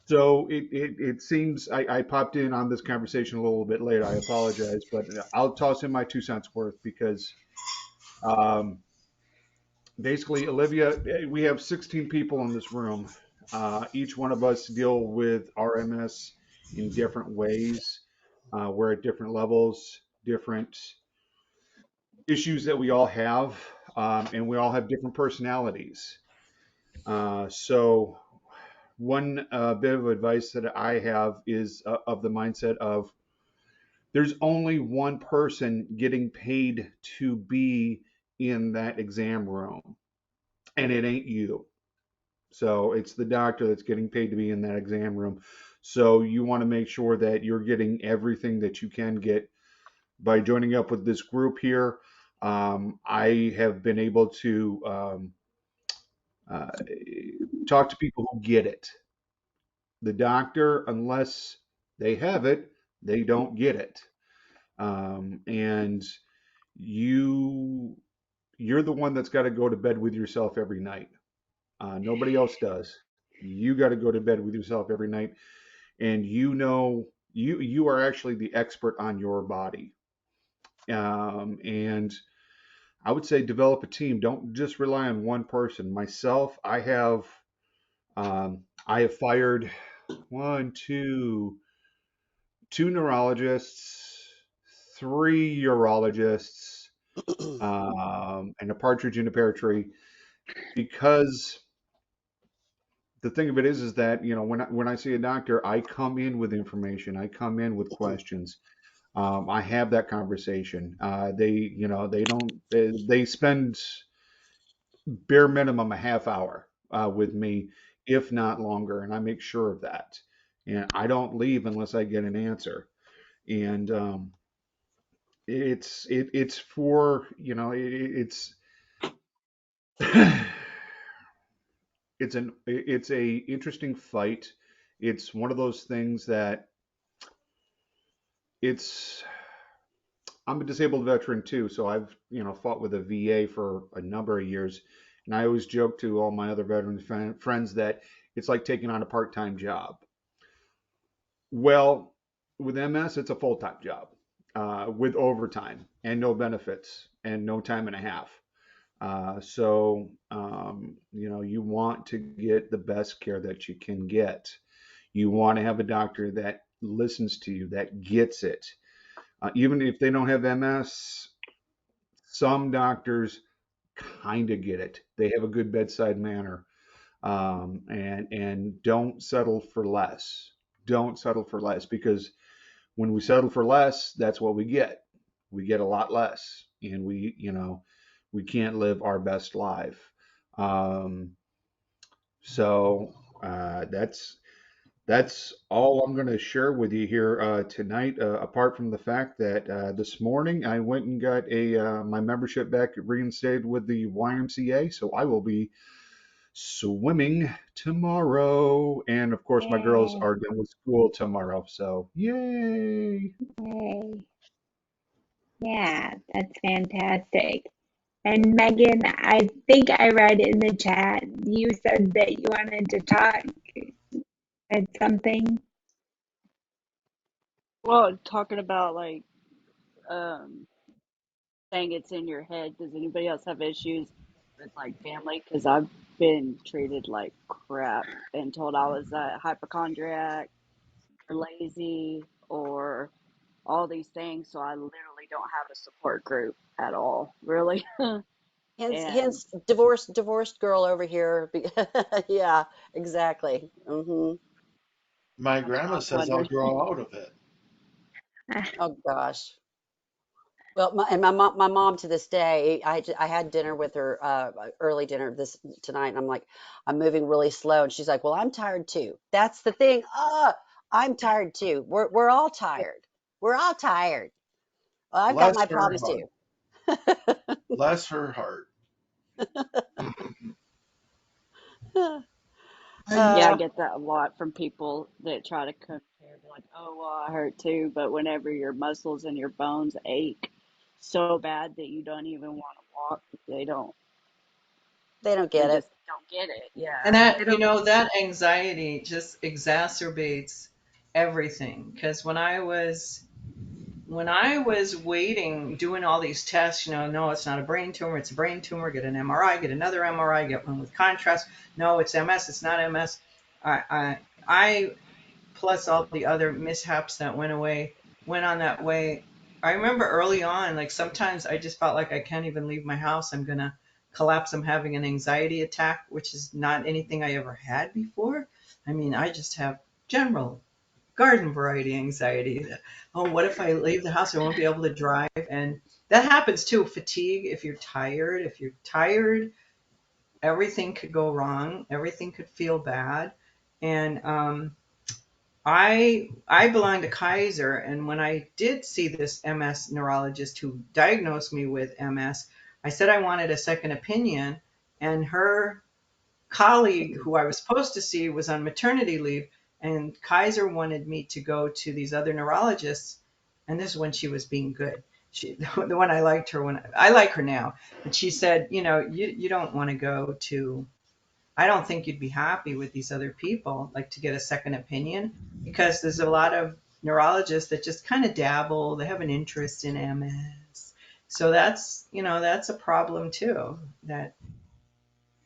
So it seems I popped in on this conversation a little bit late. I apologize, but I'll toss in my 2 cents worth, because um, basically, Olivia, we have 16 people in this room. Each one of us deal with RMS in different ways. We're at different levels, different issues that we all have, and we all have different personalities. So one bit of advice that I have is of the mindset of there's only one person getting paid to be in that exam room, and it ain't you. So it's the doctor that's getting paid to be in that exam room. So you want to make sure that you're getting everything that you can get by joining up with this group here. I have been able to uh, talk to people who get it. The doctor, unless they have it, they don't get it. And you're the one that's got to go to bed with yourself every night. Nobody else does. You got to go to bed with yourself every night, and you are actually the expert on your body. And I would say develop a team. Don't just rely on one person. Myself, I have fired one, two neurologists, three urologists, and a partridge in a pear tree, because the thing of it is that when I see a doctor, I come in with information, I come in with questions. I have that conversation. They spend bare minimum a half hour with me, if not longer, and I make sure of that. And I don't leave unless I get an answer. And it's for it's a interesting fight. It's one of those things that it's I'm a disabled veteran too, so I've fought with a VA for a number of years, and I always joke to all my other veteran friends that it's like taking on a part-time job. Well, with MS, it's a full-time job with overtime and no benefits and no time and a half. You want to get the best care that you can get. You want to have a doctor that listens to you, that gets it. Even if they don't have MS, some doctors kind of get it. They have a good bedside manner, and don't settle for less. Don't settle for less, because when we settle for less, that's what we get. We get a lot less, and we can't live our best life. Um, so that's all I'm going to share with you here tonight. Apart from the fact that this morning I went and got my membership back reinstated with the YMCA, so I will be swimming tomorrow, and of course my girls Yay. are done with school tomorrow. So yay! Yay. Yeah, that's fantastic. And Megan, I think I read in the chat you said that you wanted to talk at something. Well, talking about like um saying it's in your head. Does anybody else have issues with like family? Because I've been treated like crap and told I was a hypochondriac or lazy or all these things. So I literally don't have a support group at all, really. And Hence, divorced girl over here. Yeah, exactly. My that's why I grandma was says I'll wondering. grow out of it. Oh gosh. Well, my mom to this day, I had dinner with her, early dinner this tonight, and I'm like, I'm moving really slow, and she's like, well, I'm tired too. That's the thing. I'm tired too. We're all tired. We're all tired. Well, I've got Bless my her problems heart. too. Bless her heart. Yeah, I Uh, get that a lot from people that try to compare, like, oh, well, I hurt too. But whenever your muscles and your bones ache so bad that you don't even want to walk, they don't they get it. just don't get it. Yeah. And They that, don't. that anxiety just exacerbates everything. Because when I was waiting, doing all these tests, no, it's not a brain tumor, it's a brain tumor, get an MRI, get another MRI, get one with contrast. No, it's MS, it's not MS. I plus all the other mishaps that went on that way. I remember early on, like sometimes I just felt like I can't even leave my house. I'm going to collapse. I'm having an anxiety attack, which is not anything I ever had before. I mean, I just have general garden variety anxiety. Oh, what if I leave the house? I won't be able to drive. And that happens too. Fatigue. If you're tired, everything could go wrong. Everything could feel bad. And I belong to Kaiser, and when I did see this MS neurologist who diagnosed me with MS, I said I wanted a second opinion, and her colleague who I was supposed to see was on maternity leave, and Kaiser wanted me to go to these other neurologists, and this is when she was being good. She, the one I like her now, but she said, you don't want to go to I don't think you'd be happy with these other people, like to get a second opinion, because there's a lot of neurologists that just kind of dabble, they have an interest in MS. So that's, that's a problem too, that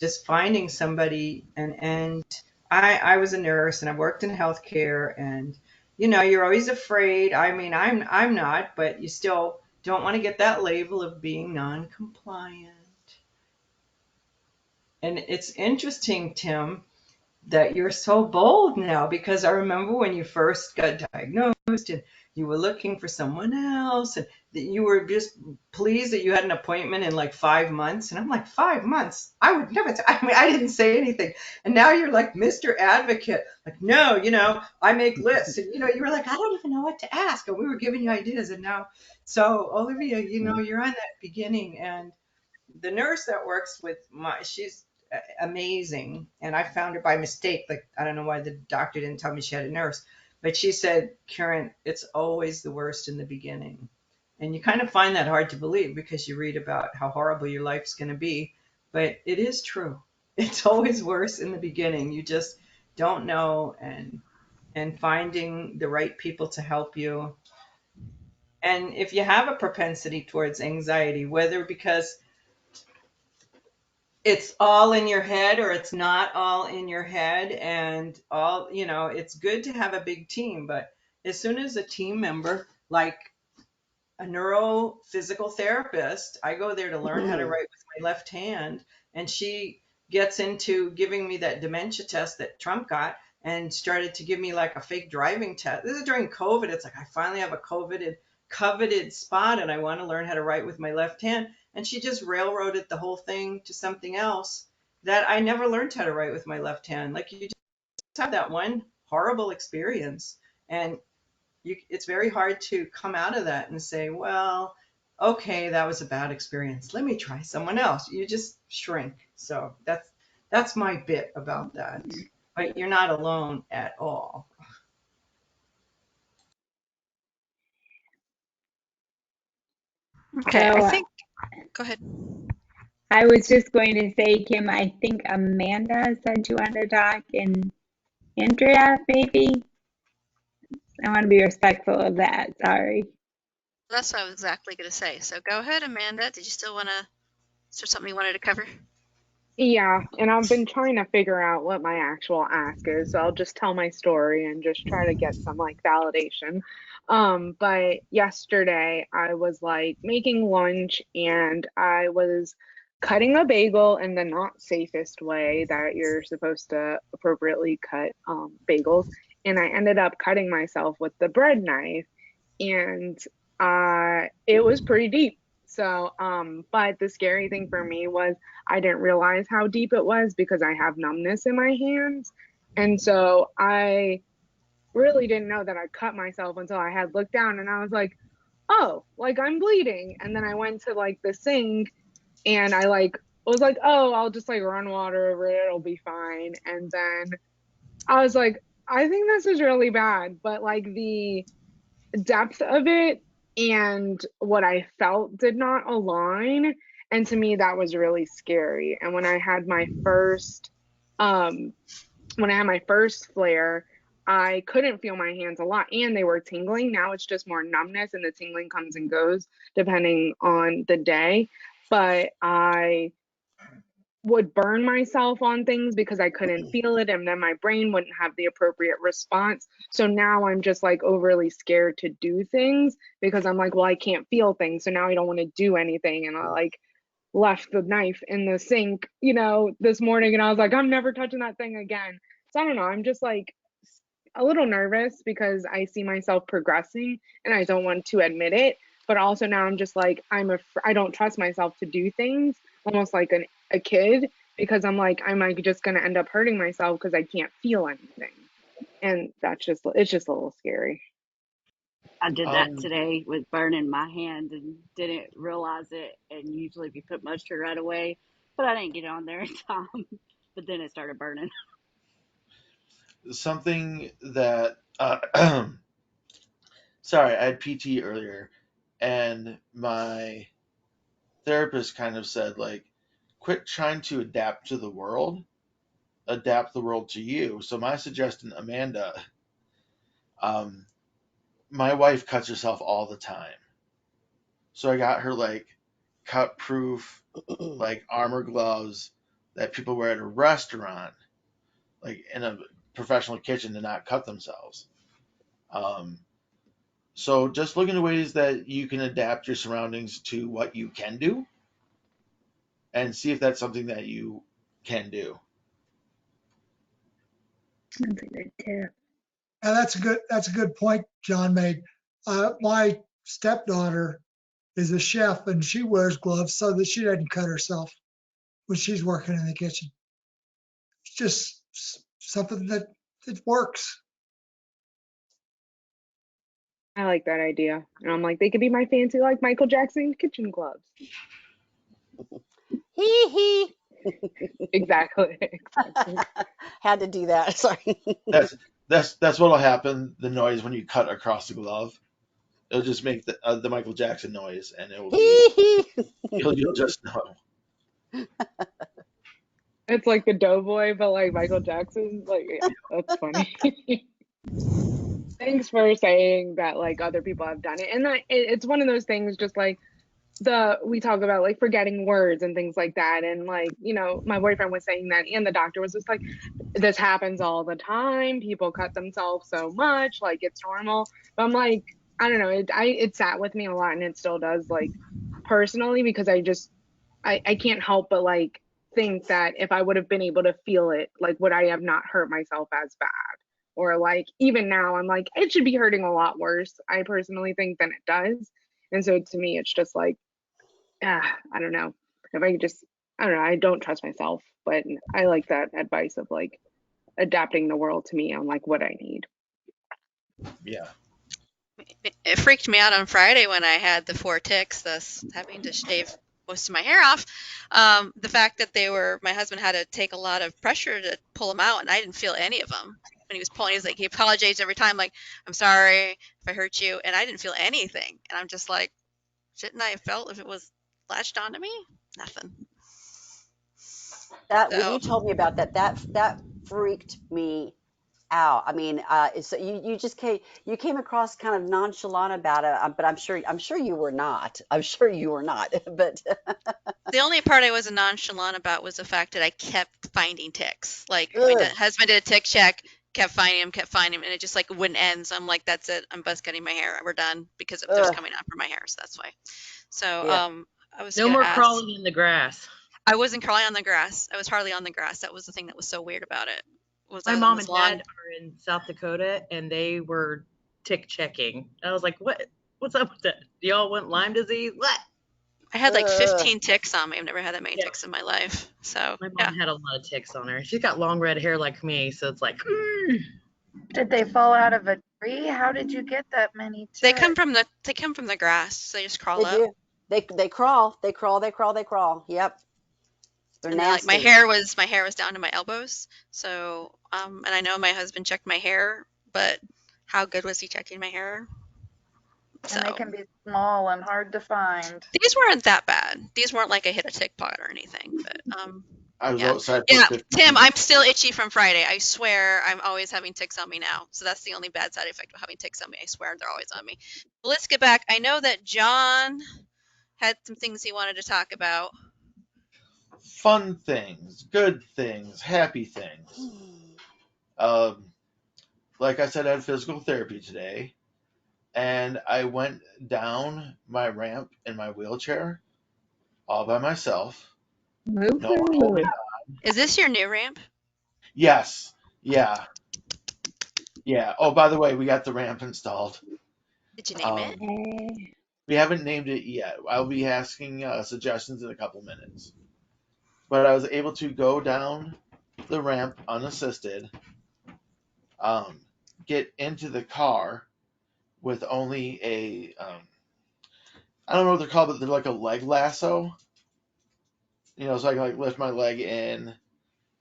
just finding somebody. And I was a nurse and I worked in healthcare, and you're always afraid. I mean, I'm not, but you still don't want to get that label of being non-compliant. And it's interesting, Tim, that you're so bold now, because I remember when you first got diagnosed and you were looking for someone else, and that you were just pleased that you had an appointment in like 5 months. And I'm like, 5 months? I would never, I mean, I didn't say anything. And now you're like Mr. Advocate, like, no, I make lists. And, you were like, I don't even know what to ask. And we were giving you ideas. And now, so Olivia, you're on that beginning. And the nurse that works with she's amazing, and I found her by mistake. Like, I don't know why the doctor didn't tell me she had a nurse, but she said, Karen, it's always the worst in the beginning. And you kind of find that hard to believe because you read about how horrible your life's going to be, but it is true. It's always worse in the beginning. You just don't know, and finding the right people to help you. And if you have a propensity towards anxiety, whether because it's all in your head or it's not all in your head, and all, it's good to have a big team, but as soon as a team member, like a neurophysical therapist, I go there to learn how to write with my left hand, and she gets into giving me that dementia test that Trump got and started to give me like a fake driving test. This is during COVID. It's like, I finally have a coveted spot and I want to learn how to write with my left hand. And she just railroaded the whole thing to something else that I never learned how to write with my left hand. Like, you just have that one horrible experience, and it's very hard to come out of that and say, well, okay, that was a bad experience. Let me try someone else. You just shrink. So that's my bit about that. But you're not alone at all. Okay, I So think. Go ahead. I was just going to say, Kim, I think Amanda said you wanted to talk, and Andrea, maybe? I want to be respectful of that. Sorry. That's what I was exactly going to say. So go ahead, Amanda. Did you still want to? Is there something you wanted to cover? Yeah, and I've been trying to figure out what my actual ask is, so I'll just tell my story and just try to get some like validation. But yesterday I was like making lunch and I was cutting a bagel in the not safest way that you're supposed to appropriately cut bagels, and I ended up cutting myself with the bread knife, and it was pretty deep. So, but the scary thing for me was I didn't realize how deep it was because I have numbness in my hands. And so I really didn't know that I cut myself until I had looked down and I was like, oh, like I'm bleeding. And then I went to like the sink and I like was like, oh, I'll just like run water over it, it'll be fine. And then I was like, I think this is really bad. But like the depth of it and what I felt did not align. And to me, that was really scary. And when I had my first flare, I couldn't feel my hands a lot and they were tingling. Now it's just more numbness and the tingling comes and goes depending on the day. But I would burn myself on things because I couldn't feel it, and then my brain wouldn't have the appropriate response. So now I'm just like overly scared to do things because I'm like, well, I can't feel things, so now I don't want to do anything. And I like left the knife in the sink, this morning, and I was like, I'm never touching that thing again. So I don't know, I'm just like a little nervous because I see myself progressing and I don't want to admit it. But also now I'm just like, I don't trust myself to do things, almost like a kid, because I'm like, I'm like just going to end up hurting myself because I can't feel anything. And it's just a little scary. I did that today with burning my hand and didn't realize it. And usually if you put mustard right away, but I didn't get on there in time. But then it started burning. Something that sorry, I had PT earlier, and my therapist kind of said, like, quit trying to adapt to the world adapt the world to you. So my suggestion, Amanda, my wife cuts herself all the time. So I got her like cut proof, like armor gloves that people wear at a restaurant, like in a professional kitchen, to not cut themselves. So just look into ways that you can adapt your surroundings to what you can do, and see if that's something that you can do. That's a good tip. And that's a good point John made. My stepdaughter is a chef and she wears gloves so that she doesn't cut herself when she's working in the kitchen. It's just something that works. I like that idea. And I'm like, they could be my fancy, like Michael Jackson kitchen gloves. Hee hee. Exactly. Had to do that. Sorry. That's what'll happen. The noise when you cut across the glove, it'll just make the Michael Jackson noise, and it will be you'll just know. It's like the Doughboy, but like Michael Jackson. Like, yeah, that's funny. Thanks for saying that. Like other people have done it, and it's one of those things. Just like we talk about like forgetting words and things like that, and like my boyfriend was saying that, and the doctor was just like, this happens all the time. People cut themselves so much, like it's normal. But I'm like, I don't know. It sat with me a lot, and it still does. Like personally, because I can't help but like think that if I would have been able to feel it, like would I have not hurt myself as bad? Or like even now I'm like, it should be hurting a lot worse, I personally think, than it does. And so to me it's just like, I don't know. If I could just, I don't know, I don't trust myself, but I like that advice of like adapting the world to me on like what I need. Yeah. It freaked me out on Friday when I had the 4 ticks, thus having to shave most of my hair off. The fact that my husband had to take a lot of pressure to pull them out, and I didn't feel any of them. When he was pulling, he was like, he apologized every time, like, I'm sorry if I hurt you, and I didn't feel anything. And I'm just like, shouldn't I have felt if it was latched onto me? Nothing. When you told me about that freaked me out. I mean, so you just came across kind of nonchalant about it, but I'm sure you were not. I'm sure you were not. But the only part I was nonchalant about was the fact that I kept finding ticks. Like my husband did a tick check, kept finding him, and it just like wouldn't end. So I'm like, that's it. I'm buzz cutting my hair. We're done because it was coming out from my hair. So that's why. So I was no more crawling in the grass. I wasn't crawling on the grass. I was hardly on the grass. That was the thing that was so weird about it. My mom and dad are in South Dakota, and they were tick checking. I was like, what's up with that? Y'all want Lyme disease? What? I had like 15 ticks on me. I've never had that many ticks in my life. So my mom had a lot of ticks on her. She's got long red hair like me, so it's like. Did they fall out of a tree? How did you get that many ticks? They come from the grass. So they just crawl up. They crawl. Yep. They're nasty. Like my hair was down to my elbows. So and I know my husband checked my hair, but how good was he checking my hair? And they can be small and hard to find. These weren't that bad. These weren't like I hit a tick pot or anything. But I was outside. Yeah, Tim, I'm still itchy from Friday. I swear I'm always having ticks on me now. So that's the only bad side effect of having ticks on me. I swear they're always on me. But let's get back. I know that John had some things he wanted to talk about. Fun things, good things, happy things. Like I said, I had physical therapy today, and I went down my ramp in my wheelchair all by myself. No one holding on. Is this your new ramp? Yes. Yeah. Oh, by the way, we got the ramp installed. Did you name it? We haven't named it yet. I'll be asking suggestions in a couple minutes. But I was able to go down the ramp unassisted, get into the car with only I don't know what they're called, but they're like a leg lasso. So I can like lift my leg in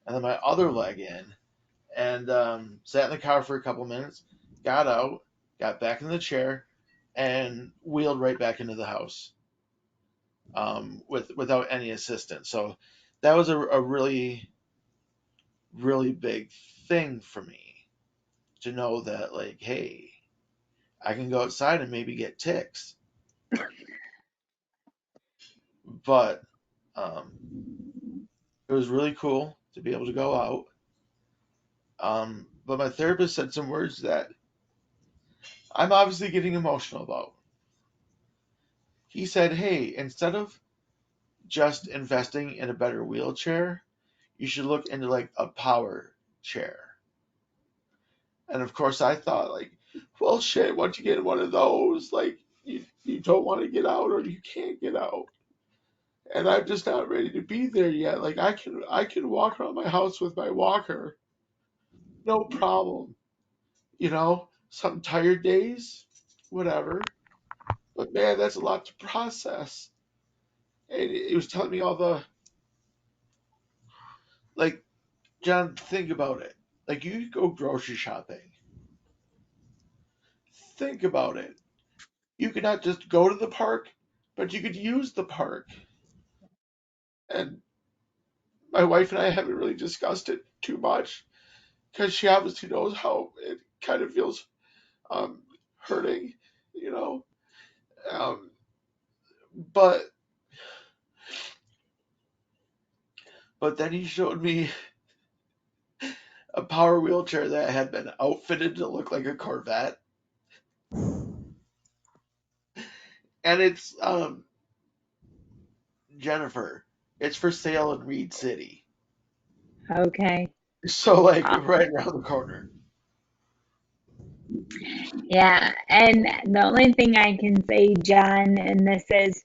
and then my other leg in, and sat in the car for a couple minutes, got out, got back in the chair, and wheeled right back into the house without any assistance. So that was a really really big thing for me to know that, like, hey, I can go outside and maybe get ticks. But it was really cool to be able to go out. But my therapist said some words that I'm obviously getting emotional about. He said, hey, instead of just investing in a better wheelchair, you should look into like a power chair. And of course I thought, like, well, shit, once you get one of those, like, you don't want to get out or you can't get out. And I'm just not ready to be there yet. Like, I can walk around my house with my walker, no problem. You know, some tired days, whatever. But man, that's a lot to process. And it was telling me all the, like, John, think about it. Like, you go grocery shopping. Think about it. You could not just go to the park, but you could use the park. And my wife and I haven't really discussed it too much because she obviously knows how it kind of feels hurting, you know. Um, but then he showed me a power wheelchair that had been outfitted to look like a Corvette, and it's Jennifer. It's for sale in Reed City. Okay. So like right around the corner. Yeah, and the only thing I can say, John, and this is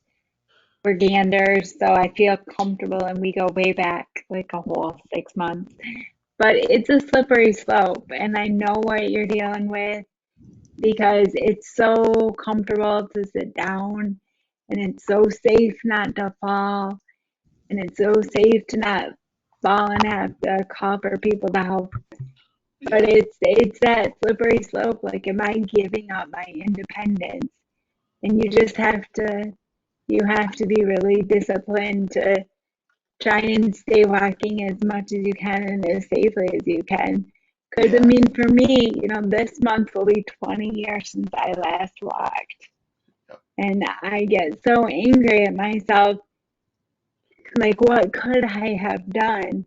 we're ganders, so I feel comfortable, and we go way back, like a whole 6 months. But it's a slippery slope, and I know what you're dealing with because it's so comfortable to sit down, and it's so safe not to fall, and it's so safe to not fall and have to call for people to help. But it's that slippery slope. Like, am I giving up my independence? And you have to be really disciplined to try and stay walking as much as you can and as safely as you can. Because I mean, for me, this month will be 20 years since I last walked, and I get so angry at myself. Like, what could I have done?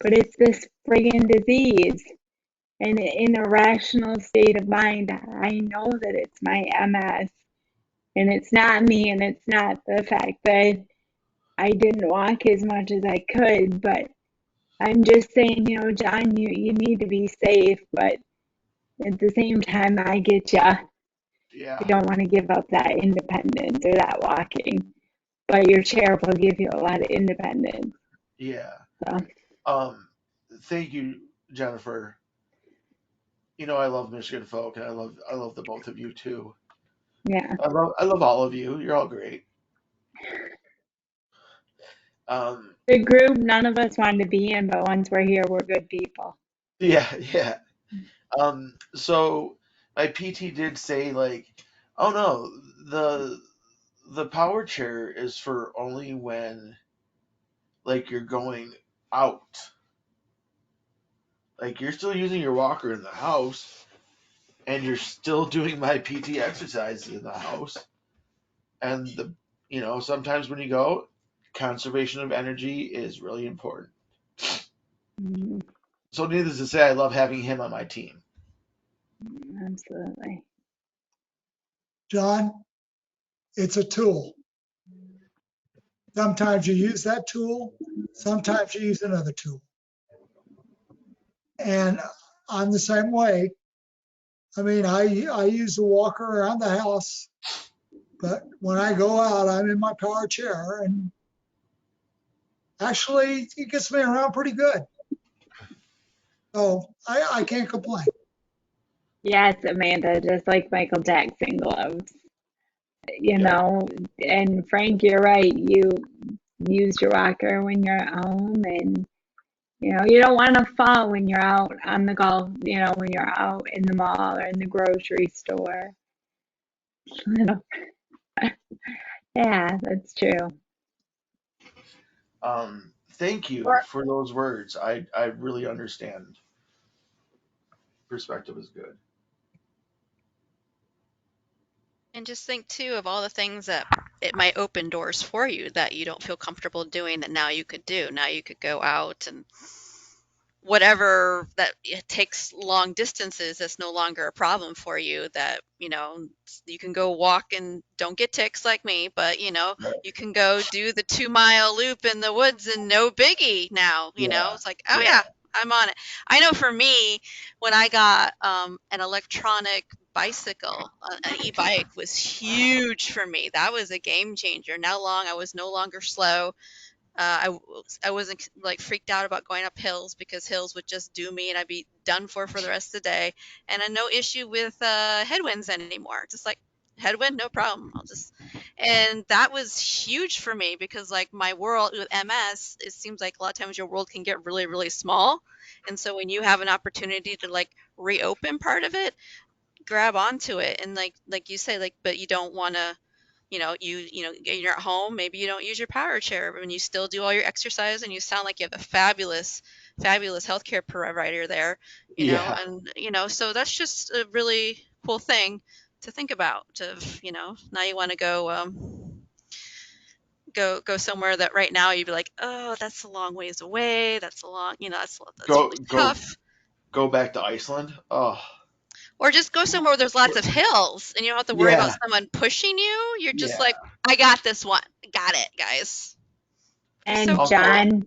But it's this friggin' disease. And in a rational state of mind, I know that it's my MS. And it's not me, and it's not the fact that I didn't walk as much as I could. But I'm just saying, John, you need to be safe. But at the same time, I get you. Yeah. You don't want to give up that independence or that walking. But your chair will give you a lot of independence. Yeah. So. Thank you, Jennifer. You know I love Michigan folk, and I love the both of you too. Yeah. I love all of you. You're all great. The group none of us wanted to be in, but once we're here, we're good people. Yeah. So my PT did say, like, oh no, the power chair is for only when, like, you're going out. Like, you're still using your walker in the house, and you're still doing my PT exercises in the house. And sometimes when you go, conservation of energy is really important. Mm-hmm. So needless to say, I love having him on my team. Absolutely. John, it's a tool. Sometimes you use that tool, sometimes you use another tool. And I'm the same way. I mean, I use the walker around the house, but when I go out, I'm in my power chair, and actually it gets me around pretty good. So I can't complain. Yes, Amanda, just like Michael Jackson gloves. And Frank, you're right. You use your walker when you're at home, and you don't want to fall when you're out on the golf, when you're out in the mall or in the grocery store. Yeah, that's true. Thank you for those words. I really understand. Perspective is good. And just think too of all the things that it might open doors for you that you don't feel comfortable doing that now you could do. Now you could go out and whatever that it takes long distances, that's no longer a problem for you. That, you can go walk and don't get ticks like me, but you can go do the 2 mile loop in the woods and no biggie now. Yeah. It's like, oh yeah, I'm on it. I know for me, when I got an electronic bicycle, an e-bike was huge for me. That was a game changer. Now long, I was no longer slow. I wasn't like freaked out about going up hills because hills would just do me and I'd be done for the rest of the day. And I no issue with headwinds anymore. Just like headwind, no problem. And that was huge for me because like my world with MS, it seems like a lot of times your world can get really, really small. And so when you have an opportunity to like reopen part of it, grab onto it. And like you say, like, but you don't want to, you're at home, maybe you don't use your power chair, but when you still do all your exercise and you sound like you have a fabulous, fabulous healthcare provider there, Yeah. and, so that's just a really cool thing to think about. Now you want to go somewhere that right now you'd be like, oh, that's a long ways away. That's a long, that's Go really go tough. go back to Iceland. Oh. Or just go somewhere where there's lots of hills and you don't have to worry about Yeah. someone pushing you. You're just Yeah. like, I got this one. Got it, guys. And So John,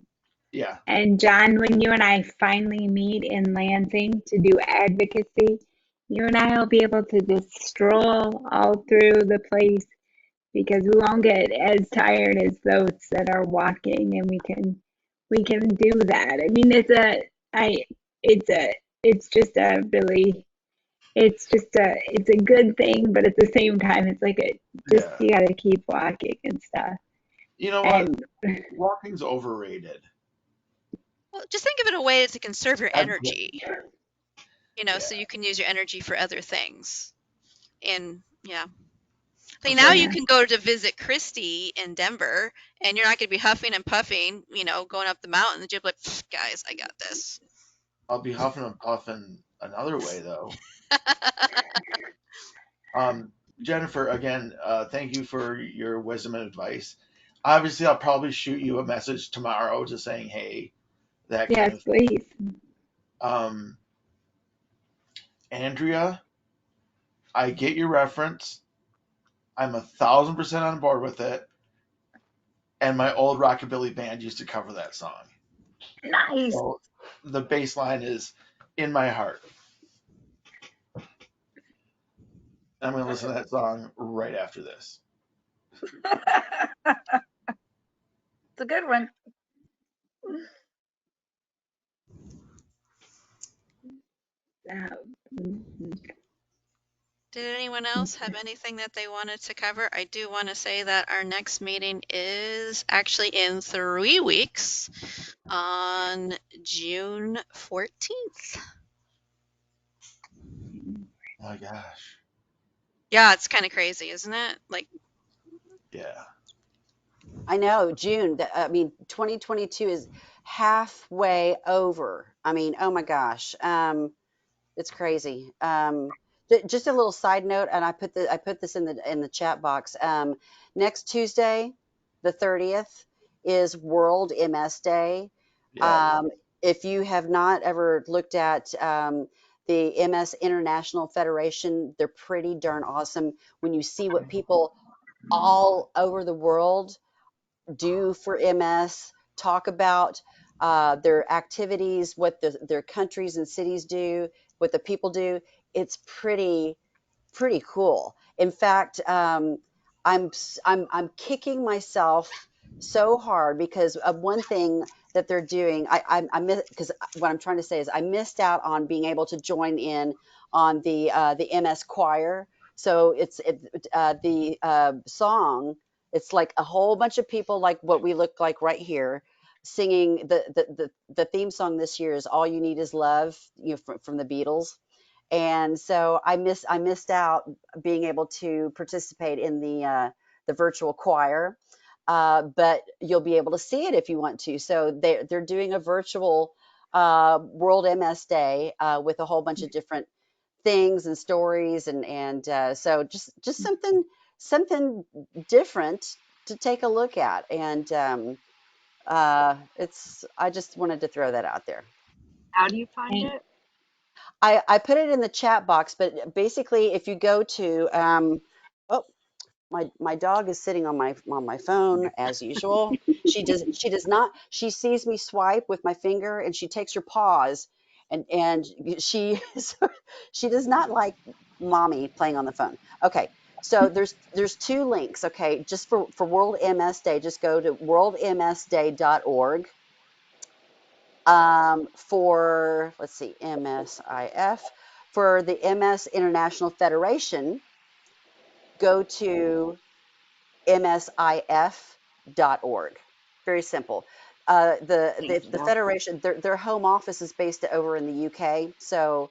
Yeah. and John, when you and I finally meet in Lansing to do advocacy, you and I will be able to just stroll all through the place because we won't get as tired as those that are walking, and we can do that. I mean, it's just a really, it's a good thing, but at the same time, it's like Yeah. you got to keep walking and stuff. You know what? And Walking's overrated. Well, just think of it a way to conserve your Yeah. energy, so you can use your energy for other things. And yeah. Like now you can go to visit Christy in Denver and you're not going to be huffing and puffing, going up the mountain. You'll be like, guys, I got this. I'll be huffing and puffing another way though. Jennifer, again, thank you for your wisdom and advice. Obviously, I'll probably shoot you a message tomorrow just saying, hey, that kind yes, of please. Andrea, I get your reference. I'm 1,000% on board with it. And my old rockabilly band used to cover that song. Nice. So the bass line is in my heart. I'm going to listen to that song right after this. It's a good one. Did anyone else have anything that they wanted to cover? I do want to say that our next meeting is actually in 3 weeks on June 14th. Oh my gosh. Yeah, it's kind of crazy, isn't it? Like, yeah. I know, June. 2022 is halfway over. I mean, oh my gosh, it's crazy. Just a little side note, and I put this in the chat box. Next Tuesday, the 30th, is World MS Day. Yeah. If you have not ever looked at the MS International Federation, they're pretty darn awesome. When you see what people all over the world do for MS, talk about their activities, what their countries and cities do, what the people do. It's pretty cool. In fact, I'm kicking myself so hard because of one thing that they're doing. I miss, because what I'm trying to say is I missed out on being able to join in on the MS choir. So the song. It's like a whole bunch of people like what we look like right here, singing the theme song this year is "All You Need Is Love," from the Beatles. And so I missed out being able to participate in the virtual choir. but you'll be able to see it if you want to. So they're doing a virtual World MS Day with a whole bunch of different things and stories, and so just something different to take a look at. And I just wanted to throw that out there. How do you find it? I put it in the chat box, but basically, if you go to oh, my dog is sitting on my phone as usual. She does not. She sees me swipe with my finger, and she takes her paws, and she she does not like mommy playing on the phone. Okay, so there's two links. Okay, just for World MS Day, just go to worldmsday.org. For, let's see, MSIF, for the MS International Federation, go to msif.org. Very simple. The federation, their home office is based over in the UK, so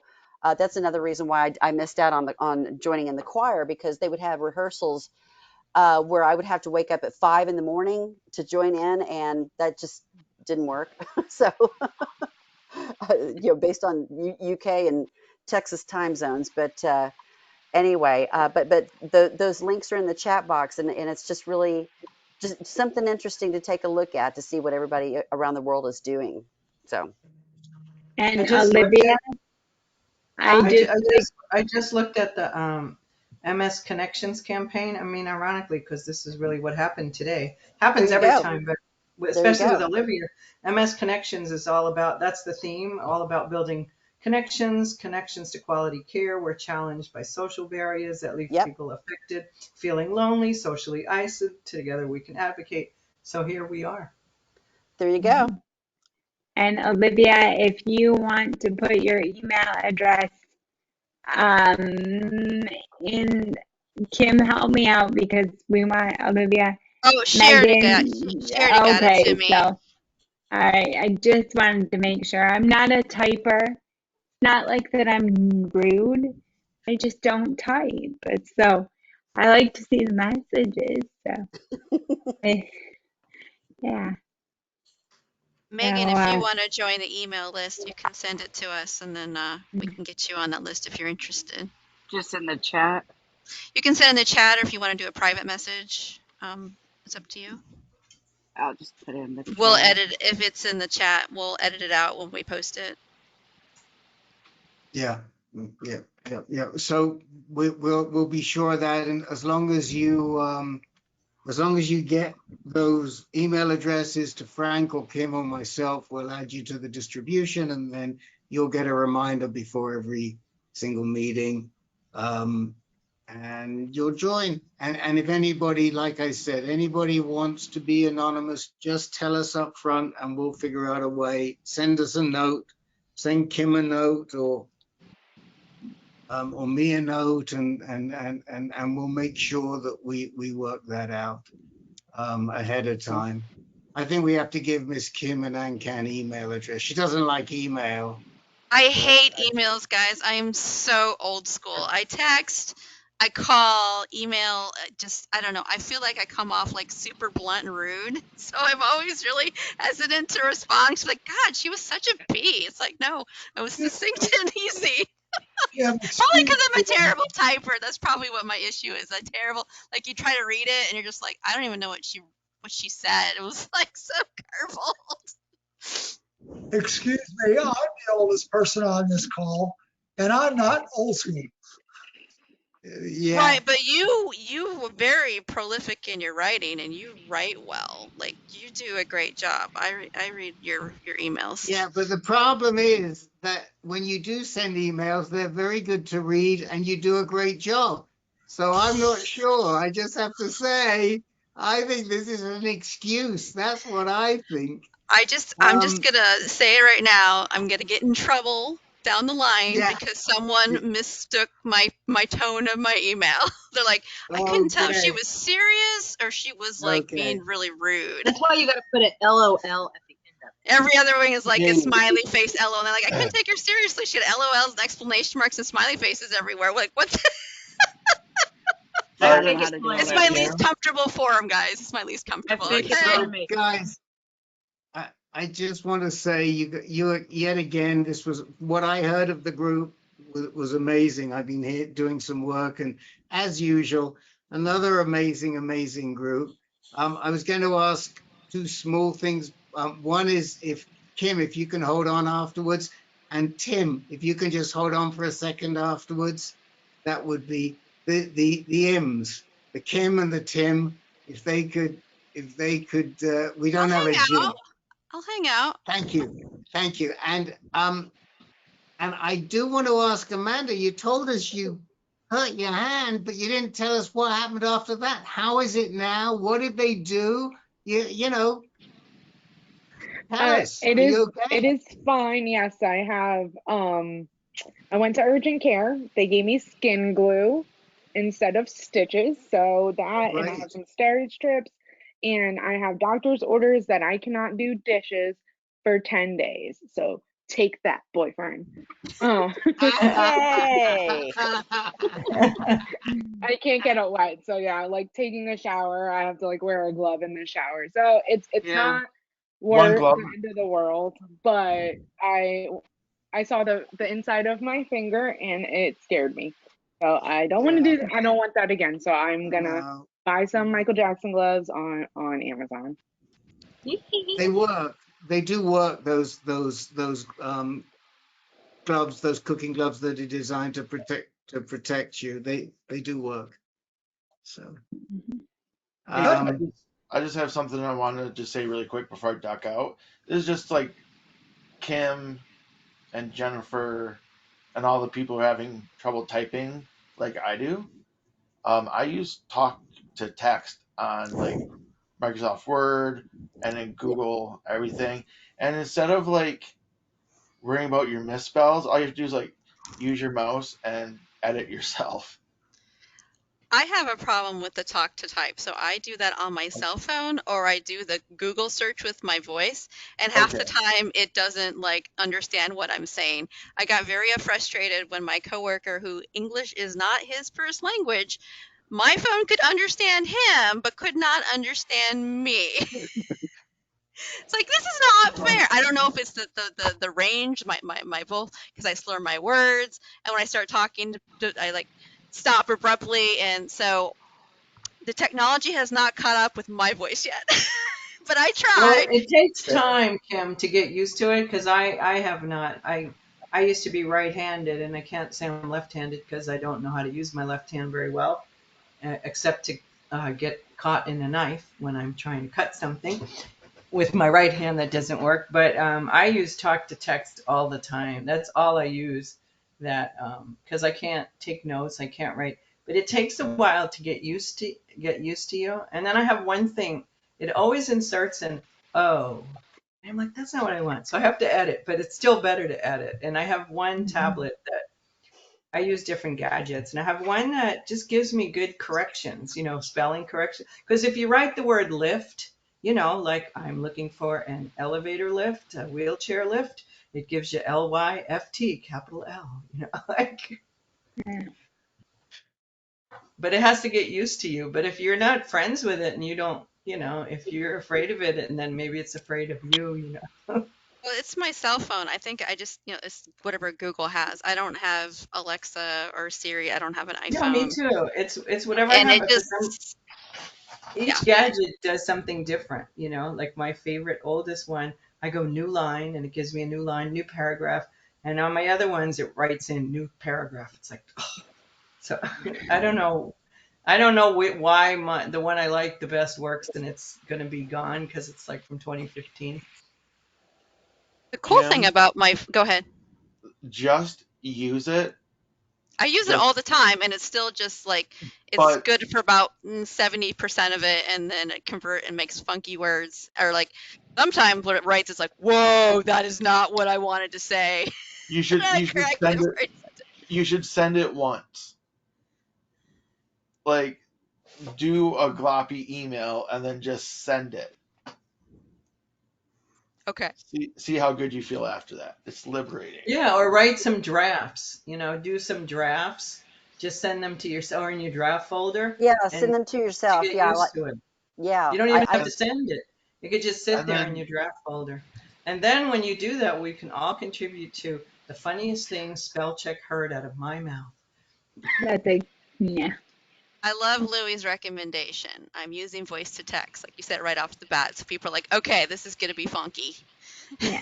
that's another reason why I missed out on joining in the choir, because they would have rehearsals where I would have to wake up at 5 in the morning to join in, and that just didn't work. So, based on UK and Texas time zones, but anyway, but those links are in the chat box, and it's just really just something interesting to take a look at to see what everybody around the world is doing. So, And I just Olivia, I just looked at the MS Connections campaign. I mean, ironically, because this is really what happened today. Happens every time, but especially with Olivia, MS Connections is all about, that's the theme, all about building connections to quality care. We're challenged by social barriers that leave people affected, feeling lonely, socially isolated. Together we can advocate. So here we are. There you go. And Olivia, if you want to put your email address in, Kim, help me out, because we want Olivia. Oh, she already got it to me. So, all right, I just wanted to make sure. I'm not a typer. Not like that I'm rude. I just don't type. But so I like to see the messages. So yeah. Megan, So, if you want to join the email list, you can send it to us, and then we can get you on that list if you're interested. Just in the chat. You can send in the chat, or if you want to do a private message. It's up to you. I'll just put it in the chat. We'll edit, if it's in the chat, we'll edit it out when we post it. Yeah. So we'll be sure that, and as long as you get those email addresses to Frank or Kim or myself, we'll add you to the distribution, and then you'll get a reminder before every single meeting, and you'll join. And if anybody, like I said, anybody wants to be anonymous, just tell us up front, and we'll figure out a way. Send us a note, send Kim a note, or me a note, and we'll make sure that we work that out ahead of time. I think we have to give Miss Kim an Ancan email address. She doesn't like email. I hate emails, guys. I am so old school. I text, I call, email, I don't know. I feel like I come off like super blunt and rude. So I'm always really hesitant to respond. She's like, God, she was such a bee. It's like, no, I was succinct and easy. Probably because I'm a terrible typer. That's probably what my issue is. I'm terrible. Like, you try to read it and you're just like, I don't even know what she said. It was like so garbled. Excuse me, I'm the oldest person on this call, and I'm not old school. Yeah. Right, but you were very prolific in your writing, and you write well. Like, you do a great job. I read your emails. Yeah, but the problem is that when you do send emails, they're very good to read, and you do a great job. So I'm not sure. I just have to say, I think this is an excuse. That's what I think. I'm just gonna say it right now. I'm gonna get in trouble down the line because someone mistook my tone of my email. They're like, I couldn't tell if she was serious or she was like being really rude. That's why you got to put an LOL at the end of it. Every other one is like a smiley face LOL. And they're like, I couldn't take her seriously. She had LOLs and exclamation marks and smiley faces everywhere. Like, what? I Exactly think how to do it's it. my least comfortable forum, guys. It's my least comfortable. think it's Okay. for me. Guys, I just want to say you yet again, this was what I heard of the group was amazing. I've been here doing some work, and as usual, another amazing group. I was going to ask two small things. One is if Kim, if you can hold on afterwards, and Tim, if you can just hold on for a second afterwards, that would be the Ims, the Kim and the Tim, if they could, we don't have a Jim. I'll hang out. Thank you. And I do want to ask Amanda. You told us you hurt your hand, but you didn't tell us what happened after that. How is it now? What did they do? You know, tell us. It Are is you okay? it is fine. Yes, I have I went to urgent care. They gave me skin glue instead of stitches. So that, and I have some steri strips, and I have doctor's orders that I cannot do dishes for 10 days. So take that, boyfriend. Yay! I can't get it wet. So yeah, like taking a shower, I have to like wear a glove in the shower. So it's not One worth glove. the end of the world, but I saw the inside of my finger and it scared me. So I don't want to do that. I don't want that again. So I'm gonna buy some Michael Jackson gloves on Amazon. They work. They do work. Those gloves, those cooking gloves that are designed to protect you. They do work. So. I just have something I wanted to just say really quick before I duck out. This is just like Kim and Jennifer and all the people who are having trouble typing like I do. I use talk to text on like Microsoft Word and then Google everything. And instead of like worrying about your misspells, all you have to do is like use your mouse and edit yourself. I have a problem with the talk to type, so I do that on my cell phone or I do the Google search with my voice, and half the time it doesn't like understand what I'm saying. I got very frustrated when my coworker, who English is not his first language, my phone could understand him but could not understand me. It's like, this is not fair. I don't know if it's the range, my voice, because I slur my words, and when I start talking, I like stop abruptly, and so the technology has not caught up with my voice yet. But I Well, tried. it takes time, Kim, to get used to it because I have not. I used to be right-handed, and I can't say I'm left-handed because I don't know how to use my left hand very well, except to get caught in a knife when I'm trying to cut something. With my right hand, that doesn't work. But I use talk to text all the time. That's all I use. That because I can't take notes, I can't write. But it takes a while to get used to you. And then I have one thing. It always inserts an "oh." And I'm like, that's not what I want. So I have to edit, but it's still better to edit. And I have one tablet that I use different gadgets, and I have one that just gives me good corrections, spelling correction. Because if you write the word lift, like I'm looking for an elevator lift, a wheelchair lift, it gives you LYFT, capital L, like. But it has to get used to you. But if you're not friends with it and you don't, if you're afraid of it, and then maybe it's afraid of you, Well, it's my cell phone. I think I just, it's whatever Google has. I don't have Alexa or Siri. I don't have an iPhone. Yeah, me too. It's whatever And I have. it just, Each gadget does something different, like my favorite oldest one, I go new line and it gives me a new line, new paragraph. And on my other ones, it writes in new paragraph. It's like, oh. So I don't know. I don't know why the one I like the best works and it's going to be gone because it's like from 2015. The cool thing about go ahead. Just use it. I use it all the time, and it's still just like, it's good for about 70% of it, and then it convert and makes funky words. Or like, sometimes what it writes is like, whoa, that is not what I wanted to say. You should send it once. Like, do a gloppy email and then just send it. Okay. See how good you feel after that. It's liberating. Yeah, or write some drafts. Do some drafts just send them to yourself or in your draft folder. Yeah, And send them to to yourself. get Yeah, used to it. yeah. You don't even have I to send it. It could just sit And there in then your draft folder. And then when you do that, we can all contribute to the funniest things spell check heard out of my mouth. That's a, yeah. I love Louie's recommendation. I'm using voice to text, like you said right off the bat. So people are like, okay, this is going to be funky. Yeah.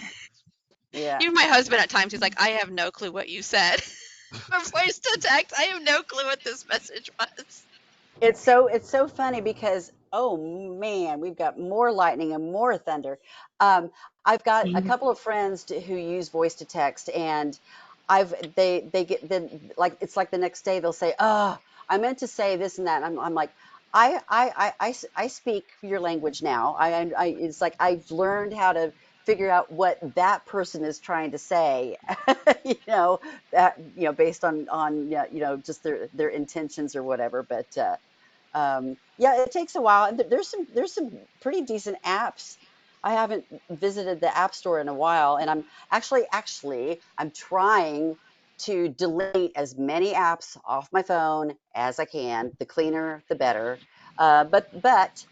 Yeah. Even my husband at times, he's like, I have no clue what you said. For voice to text, I have no clue what this message was. It's so funny because oh man, we've got more lightning and more thunder. I've got a couple of friends who use voice to text, and they get then like it's like the next day they'll say, "Oh, I meant to say this and that." And I'm like, I speak your language now. I it's like I've learned how to figure out what that person is trying to say, you know, that based on yeah, just their intentions or whatever. But yeah, it takes a while, and there's some pretty decent apps. I haven't visited the App Store in a while, and I'm actually I'm trying to delete as many apps off my phone as I can. The cleaner, the better. But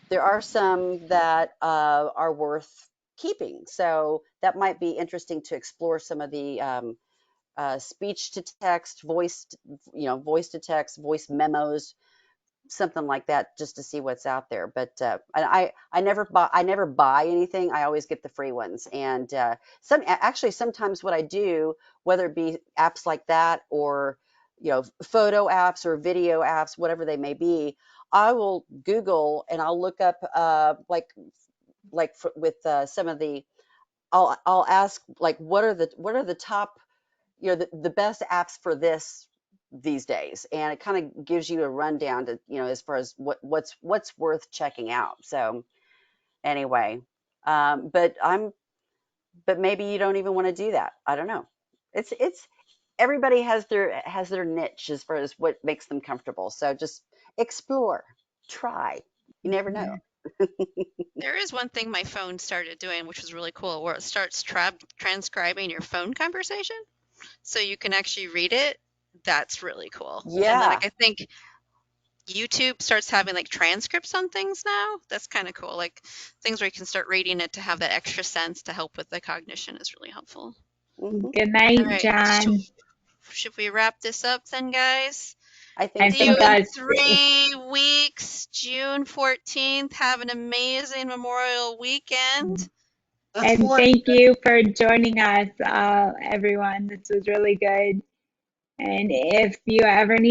there are some that are worth keeping, so that might be interesting to explore some of the speech to text, voice to text, voice memos, something like that, just to see what's out there. But I never buy anything. I always get the free ones. And sometimes what I do, whether it be apps like that or photo apps or video apps, whatever they may be, I will Google and I'll look up with some of the I'll ask like what are the top the best apps for this these days, and it kind of gives you a rundown to as far as what's worth checking out. So anyway, but maybe you don't even want to do that. I don't know. It's everybody has their niche as far as what makes them comfortable. So just explore, try. You never know. There is one thing my phone started doing, which was really cool, where it starts transcribing your phone conversation, so you can actually read it. That's really cool. And then Yeah. I think YouTube starts having like transcripts on things now. That's kind of cool. Like things where you can start reading it to have that extra sense to help with the cognition is really helpful. Good night, All right. John. Should we wrap this up then, guys? I think See you so. in 3 weeks, June 14th. Have an amazing Memorial weekend. And thank you for joining us, everyone. This was really good. And if you ever need